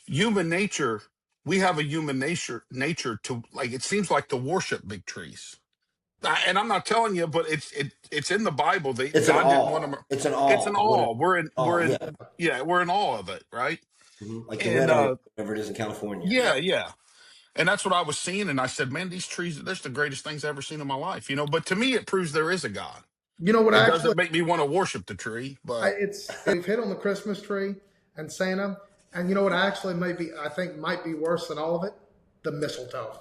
Human nature, we have a human nature to like. It seems like to worship big trees. And I'm not telling you, but it's in the Bible. It's an God didn't want awe. them. It's an awe. It's an awe. Yeah. We're in awe of it, right? Like the And red oak, whatever it is in California. yeah. And that's what I was seeing. And I said, man, these trees, that's the greatest things I've ever seen in my life. But to me, it proves there is a God. You know what? It Actually, doesn't make me want to worship the tree, but we've hit on the Christmas tree and Santa, and you know what? Actually, I think might be worse than all of it. The mistletoe.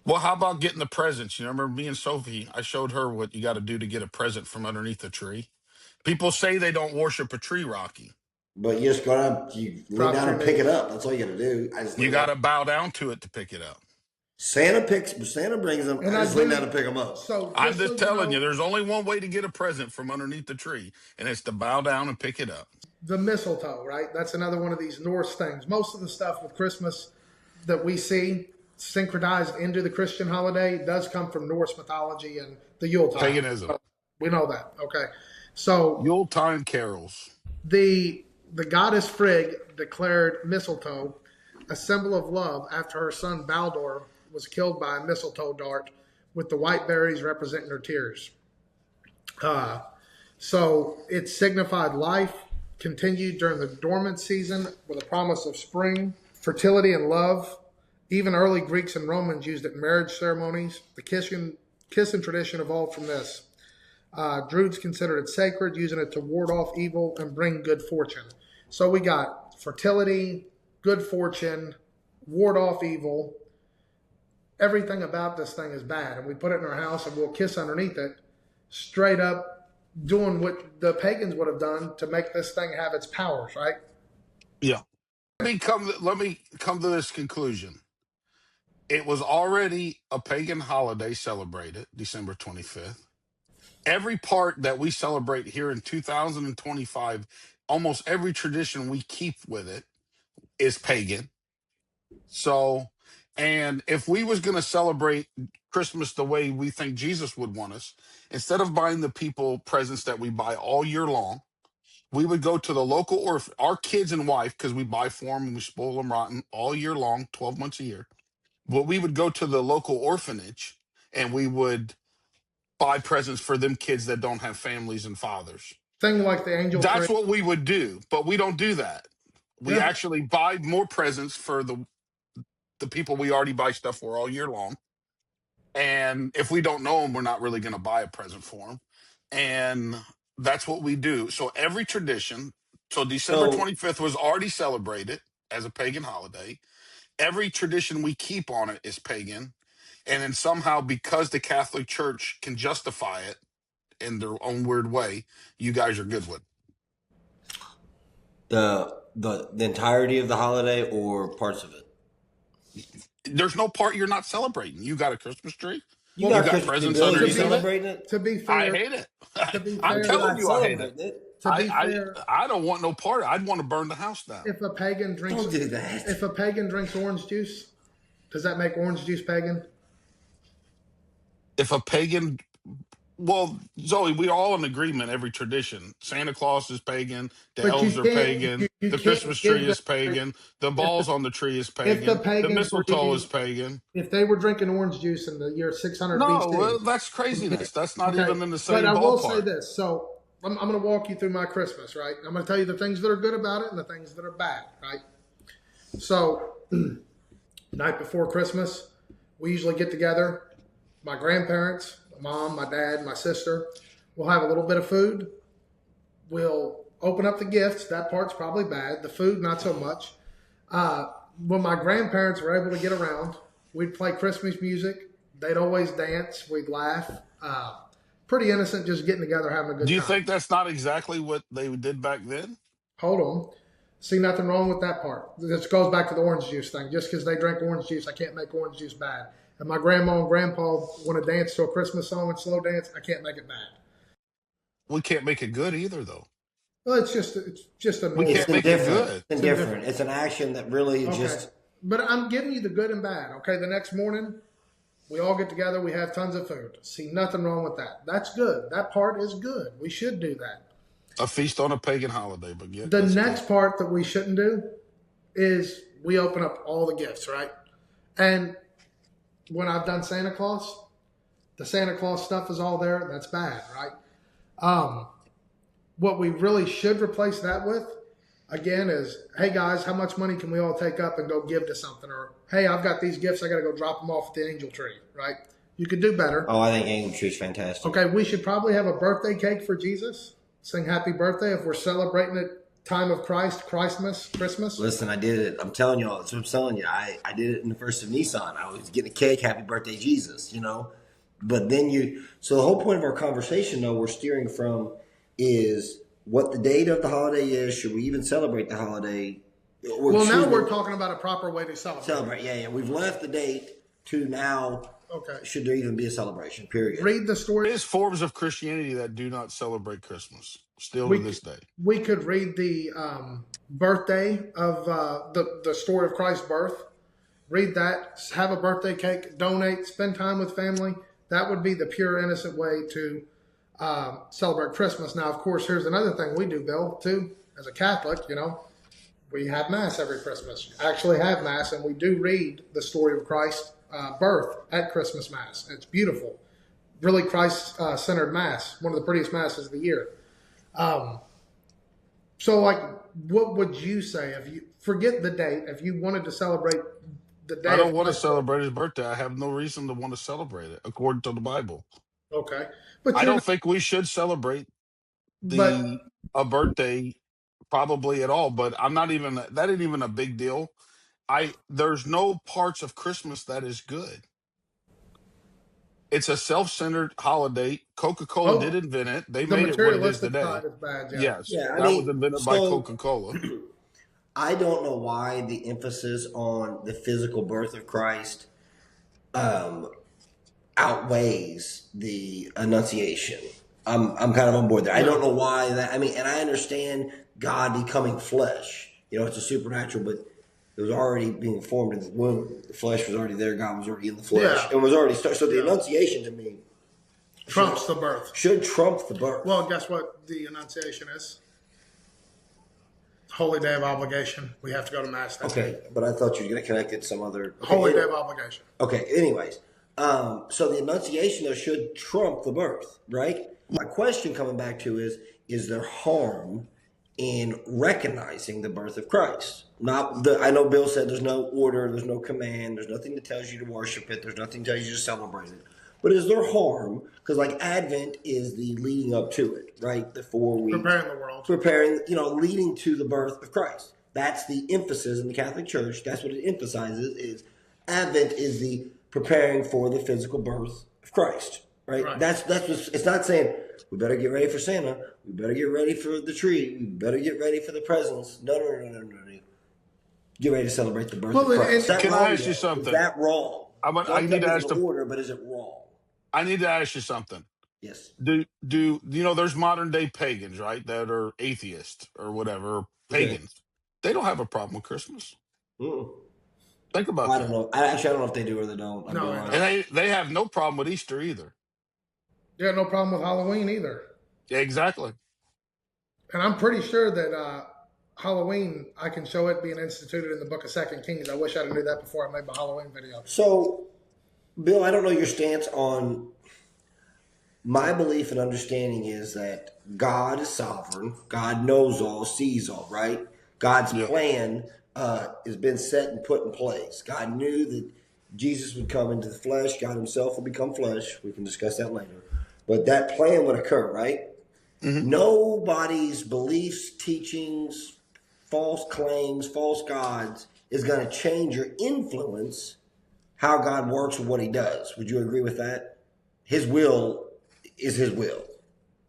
well, how about getting the presents? Remember me and Sophie, I showed her what you got to do to get a present from underneath the tree. People say they don't worship a tree, Rocky. But you just go down, you lay Drop down your and pick knees. it up. That's all you got to do. You got to bow down to it to pick it up. Santa brings them. And I I just lay do- down and pick them up. So I'm so just telling you, know, there's only one way to get a present from underneath the tree, and it's to bow down and pick it up. the mistletoe, right? That's another one of these Norse things. Most of the stuff with Christmas that we see synchronized into the Christian holiday does come from Norse mythology and the Yuletide. Paganism. We know that. Okay. So Yuletide carols. the goddess Frigg declared mistletoe a symbol of love after her son Baldur was killed by a mistletoe dart, with the white berries representing her tears. So it signified life continued during the dormant season with a promise of spring, fertility, and love. Even early Greeks and Romans used it in marriage ceremonies. The kissing tradition evolved from this. Druids considered it sacred, using it to ward off evil and bring good fortune. So we got fertility, good fortune, ward off evil. Everything about this thing is bad, and we put it in our house and we'll kiss underneath it, straight up doing what the pagans would have done to make this thing have its powers, right? Yeah. Let me come to this conclusion. It was already a pagan holiday celebrated, December 25th. Every part that we celebrate here in 2025, almost every tradition we keep with it is pagan. So, and if we was going to celebrate Christmas the way we think Jesus would want us, instead of buying the people presents that we buy all year long, we would go to the local our kids and wife, because we buy for them and we spoil them rotten all year long, 12 months a year. But we would go to the local orphanage and we would buy presents for them kids that don't have families and fathers. Thing like the angel That's tree. what we would do, but we don't do that. We Yeah. actually buy more presents for the people we already buy stuff for all year long. And if we don't know them, we're not really going to buy a present for them. And that's what we do. So every tradition, so December 25th was already celebrated as a pagan holiday. Every tradition we keep on it is pagan. And then somehow, because the Catholic Church can justify it in their own weird way, you guys are good with it. The entirety of the holiday or parts of it? There's no part you're not celebrating. You got a Christmas tree. You got Christmas presents tree, underneath you of it. celebrating it? To be I fair, hate it. To be I'm fair, telling you, I hate Celebrating it. to be fair, I don't want no part. I'd want to burn the house down. if a pagan drinks, Don't do that. if a pagan drinks orange juice, does that make orange juice pagan? If a pagan, well, Zoe, we're all in agreement. Every tradition, Santa Claus is pagan. The But you elves are can't- pagan. you The can't Christmas give tree is pagan. The balls on the tree is pagan. the pagans were mistletoe eating- is pagan. If they were drinking orange juice in the year 600 No, BC, well, that's craziness. That's not okay, even in the same but I will say ballpark. this. So I'm going to walk you through my Christmas, right? I'm going to tell you the things that are good about it and the things that are bad, right? So night before Christmas, we usually get together. My grandparents, my mom, my dad, my sister. We'll have a little bit of food. We'll open up the gifts. That part's probably bad. The food, not so much. When my grandparents were able to get around, we'd play Christmas music. They'd always dance. We'd laugh. Pretty innocent, just getting together, having a good time. Do you think that's not exactly what they did back then? Hold on. See nothing wrong with that part. This goes back to the orange juice thing. Just because they drink orange juice, I can't make orange juice bad. And my grandma and grandpa want to dance to a Christmas song and slow dance, I can't make it bad. We can't make it good either, though. Well, it's just a We normal. can't make it good. It's indifferent. It's an action that really Okay. just. But I'm giving you the good and bad. Okay, the next morning, we all get together. We have tons of food. See nothing wrong with that. That's good. That part is good. We should do that. A feast on a pagan holiday, but yeah. The that's next good. part that we shouldn't do is we open up all the gifts, right? And when I've done Santa Claus, the Santa Claus stuff is all there. That's bad, right? What we really should replace that with, again, is, hey guys, how much money can we all take up and go give to something? Or, hey, I've got these gifts, I got to go drop them off at the angel tree, right? You could do better. Oh, I think angel tree's fantastic. Okay, we should probably have a birthday cake for Jesus. Sing happy birthday if we're celebrating the time of Christmas. Listen, I did it. I'm telling y'all. That's what I'm telling you. I did it in the first of Nisan. I was getting a cake. Happy birthday, Jesus. You know. But then so the whole point of our conversation, though, we're steering from is what the date of the holiday is. Should we even celebrate the holiday? Well, now we're talking about a proper way to celebrate. Yeah. We've left the date to now. Okay. Should there even be a celebration? Period. Read the story. There is forms of Christianity that do not celebrate Christmas, still to this day. We could read the birthday of the story of Christ's birth read that, have a birthday cake, donate, spend time with family. That would be the pure, innocent way to celebrate Christmas. Now, of course, here's another thing we do, Bill, too, as a Catholic, we have Mass every Christmas. Actually have Mass, and we do read the story of Christ's birth at Christmas Mass. It's beautiful. Really Christ-centered Mass. One of the prettiest Masses of the year. So, what would you say if you forget the date? If you wanted to celebrate the day, I don't want to celebrate his birthday. I have no reason to want to celebrate it, according to the Bible. Okay, but I don't think we should celebrate but a birthday probably at all. But I'm not even that ain't even a big deal. There's no parts of Christmas that is good. It's a self-centered holiday. Coca-Cola did invent it. They the made it what it is materialistic today. side is bad. Yeah. Yes, Yeah, that was invented by Coca-Cola. I don't know why the emphasis on the physical birth of Christ outweighs the Annunciation. I'm kind of on board there. I don't know why that. I mean, and I understand God becoming flesh. It's a supernatural, but it was already being formed in the womb. The flesh was already there. God was already in the flesh, and was already started. So the Annunciation to me Trumps the birth. Should trump the birth. Well, guess what the Annunciation is? Holy Day of Obligation. We have to go to Mass. Okay, but I thought you were going to connect it to some other... Holy Day of Obligation. Okay, anyways. So the Annunciation, though, should trump the birth, right? My question coming back to is there harm in recognizing the birth of Christ? I know Bill said there's no order, there's no command, there's nothing that tells you to worship it, there's nothing that tells you to celebrate it. But is there harm? Because Advent is the leading up to it, right? The 4 weeks. Preparing the world. Leading to the birth of Christ. That's the emphasis in the Catholic Church. That's what it emphasizes is Advent is the preparing for the physical birth of Christ, right? That's what it's not saying we better get ready for Santa. We better get ready for the tree. We better get ready for the presents. No. Get ready to celebrate the birth of Christ. Can I ask you something? Is that wrong? I need to ask the order, but is it wrong? I need to ask you something. Yes. Do there's modern day pagans, right? That are atheists or whatever, pagans. Okay. They don't have a problem with Christmas. Mm-mm. Think about I don't know. I don't know if they do or they don't. No, and they have no problem with Easter either. Yeah, no problem with Halloween either. Yeah, exactly. And I'm pretty sure that Halloween, I can show it being instituted in the Book of 2 Kings. I wish I'd knew that before I made my Halloween video. So, Bill, I don't know your stance on... My belief and understanding is that God is sovereign. God knows all, sees all, right? God's plan has been set and put in place. God knew that Jesus would come into the flesh. God himself will become flesh. We can discuss that later. But that plan would occur, right? Mm-hmm. Nobody's beliefs, teachings, false claims, false gods is going to change or influence how God works or what he does. Would you agree with that? His will is his will.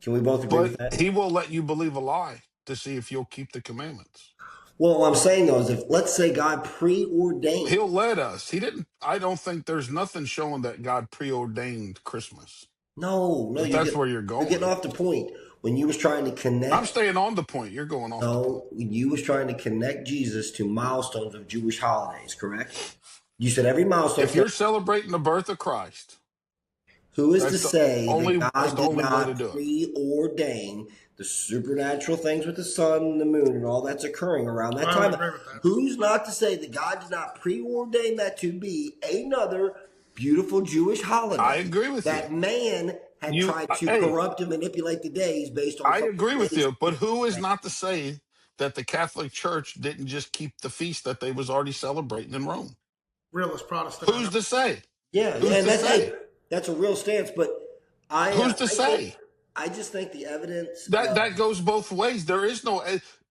Can we both agree with that? He will let you believe a lie to see if you'll keep the commandments. Well, what I'm saying though is if let's say God preordained. He'll let us. He didn't. I don't think there's nothing showing that God preordained Christmas. No. That's where you're going. You're getting off the point. When you was trying to connect. I'm staying on the point. You're going off the point. When you was trying to connect Jesus to milestones of Jewish holidays, correct? You said every milestone. If you're celebrating the birth of Christ. Who is to say that God did not preordain the supernatural things with the sun and the moon and all that's occurring around that time? Who's not to say that God did not preordain that to be another beautiful Jewish holiday? I agree with that man had tried to corrupt and manipulate the days based on. I agree with you, but who is not to say that the Catholic Church didn't just keep the feast that they was already celebrating in Rome? Realist Protestant. Who's to say? Yeah, and that's a real stance, but who's to say? I just think the evidence that goes both ways. There is no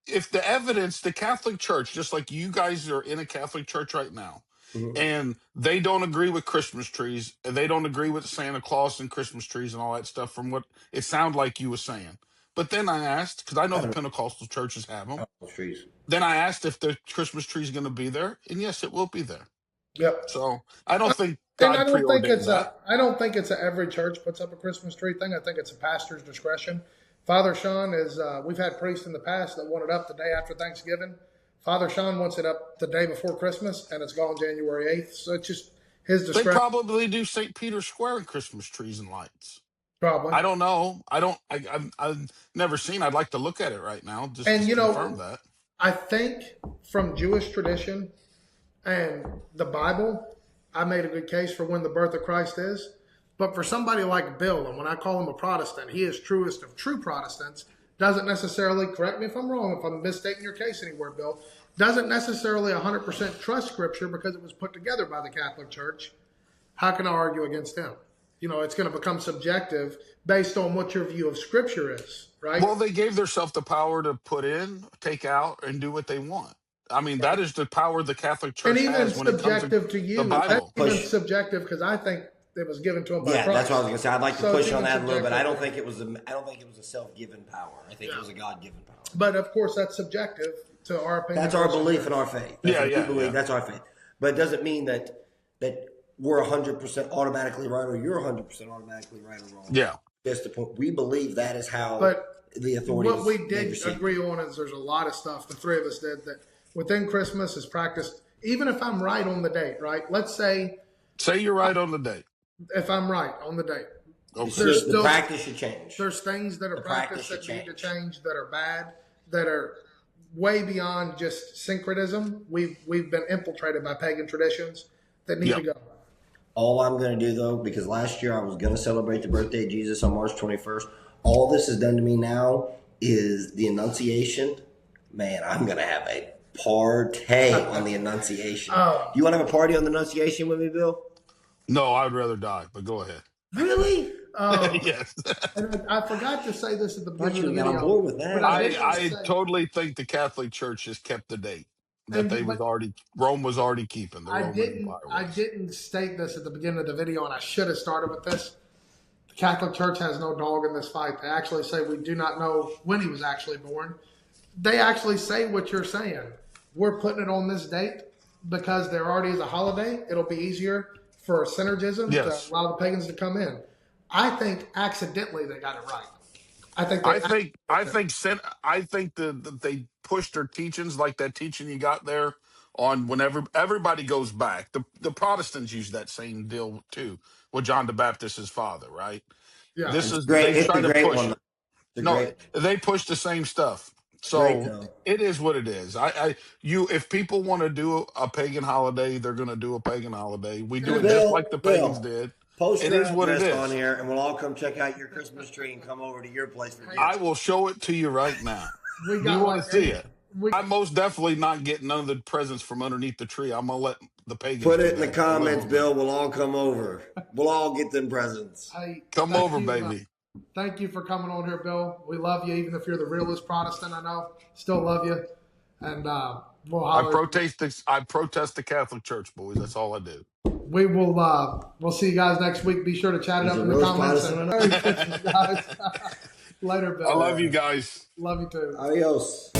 if the evidence, the Catholic Church, just like you guys are in a Catholic church right now, mm-hmm. and they don't agree with Christmas trees, and they don't agree with Santa Claus and Christmas trees and all that stuff. From what it sounded like you were saying, but then I asked because I know the Pentecostal churches have them. Trees. Then I asked if the Christmas tree is going to be there, and yes, it will be there. Yep. So I don't think. And I don't think it's a every church puts up a Christmas tree thing. I think it's a pastor's discretion. Father Sean is. We've had priests in the past that want it up the day after Thanksgiving. Father Sean wants it up the day before Christmas, and it's gone January 8th. So it's just his They discretion, probably do St. Peter's Square and Christmas trees and lights. probably. I don't know. I don't. I've never seen. I'd like to look at it right now just And to you confirm know, that. I think from Jewish tradition and the Bible, I made a good case for when the birth of Christ is. But for somebody like Bill, and when I call him a Protestant, he is truest of true Protestants, doesn't necessarily, correct me if I'm wrong, if I'm misstating your case anywhere, Bill, doesn't necessarily 100% trust Scripture because it was put together by the Catholic Church. How can I argue against him? You know, it's going to become subjective based on what your view of Scripture is, right? Well, they gave themselves the power to put in, take out, and do what they want. I mean, that is the power the Catholic And Church even has when it comes to subjective to the you, that's Bible. even subjective because I think it was given to him by Yeah, Christ. that's what I was going to say. I'd like to So it's push on even that a little bit. I don't subjective. think it was I don't think it was a self-given power. I think it was a God-given power. But of course, that's subjective to our opinion. That's our belief and our faith. That's Yeah, what yeah, we believe. yeah. That's our faith. But it doesn't mean that we're 100% automatically right or you're 100% automatically right or wrong. Yeah. That's the point. We believe that is how But the authorities. what we they did receive. agree on is there's a lot of stuff the three of us did that within Christmas is practiced. Even if I'm right on the date, right? Let's say Say you're right on the date. if I'm right on the date, Okay. There's The still- practice should change. there's things that are The practiced practice that should need to change, that are bad, that are way beyond just syncretism. We've been infiltrated by pagan traditions that need Yeah. to go. All I'm going to do, though, because last year I was going to celebrate the birthday of Jesus on March 21st, all this has done to me now is the Annunciation. Man, I'm going to have a party on the Annunciation. Oh. You want to have a party on the Annunciation with me, Bill? No, I'd rather die, but go ahead. Really? Yes. And I forgot to say this at the Thought beginning you of the got on video. board with that. but I say- totally think the Catholic Church has kept the date that And- they was but- already Rome was already keeping. The I Roman didn't. Empire I was. didn't state this at the beginning of the video, and I should have started with this. The Catholic Church has no dog in this fight. They actually say we do not know when he was actually born. They actually say what you're saying. We're putting it on this date because there already is a holiday. It'll be easier for synergism Yes. to allow the pagans to come in. I think accidentally they got it right. I think. I think that they pushed their teachings like that teaching you got there on whenever everybody goes back. The Protestants use that same deal too with John the Baptist's father, right? Yeah. This It's is great. they It's try a to great push one. it. It's a No, great. they push the same stuff. Great, So though. it is what it is. If people want to do a pagan holiday, they're going to do a pagan holiday. We do it just Bill, like the pagans Bill, did. Post It your is what it address is. on here, and we'll all come check out your Christmas tree and come over to your place for dinner. I will show it to you right now. We You got want like to see it? we- I'm most definitely not getting none of the presents from underneath the tree. I'm gonna let the pagans Put do it in the that. comments, Bill. We'll all come over. We'll all get them presents. Hey, Come thank over, you, baby. Thank you for coming on here, Bill. We love you, even if you're the realest Protestant I know. Still love you, and we'll I holler. protest the Catholic Church, boys. That's all I do. We will. We'll see you guys next week. Be sure to chat it He's up a in the real comments. Protestant. And Merry Christmas, guys. Later, Bill. I love you guys. Love you too. Adios.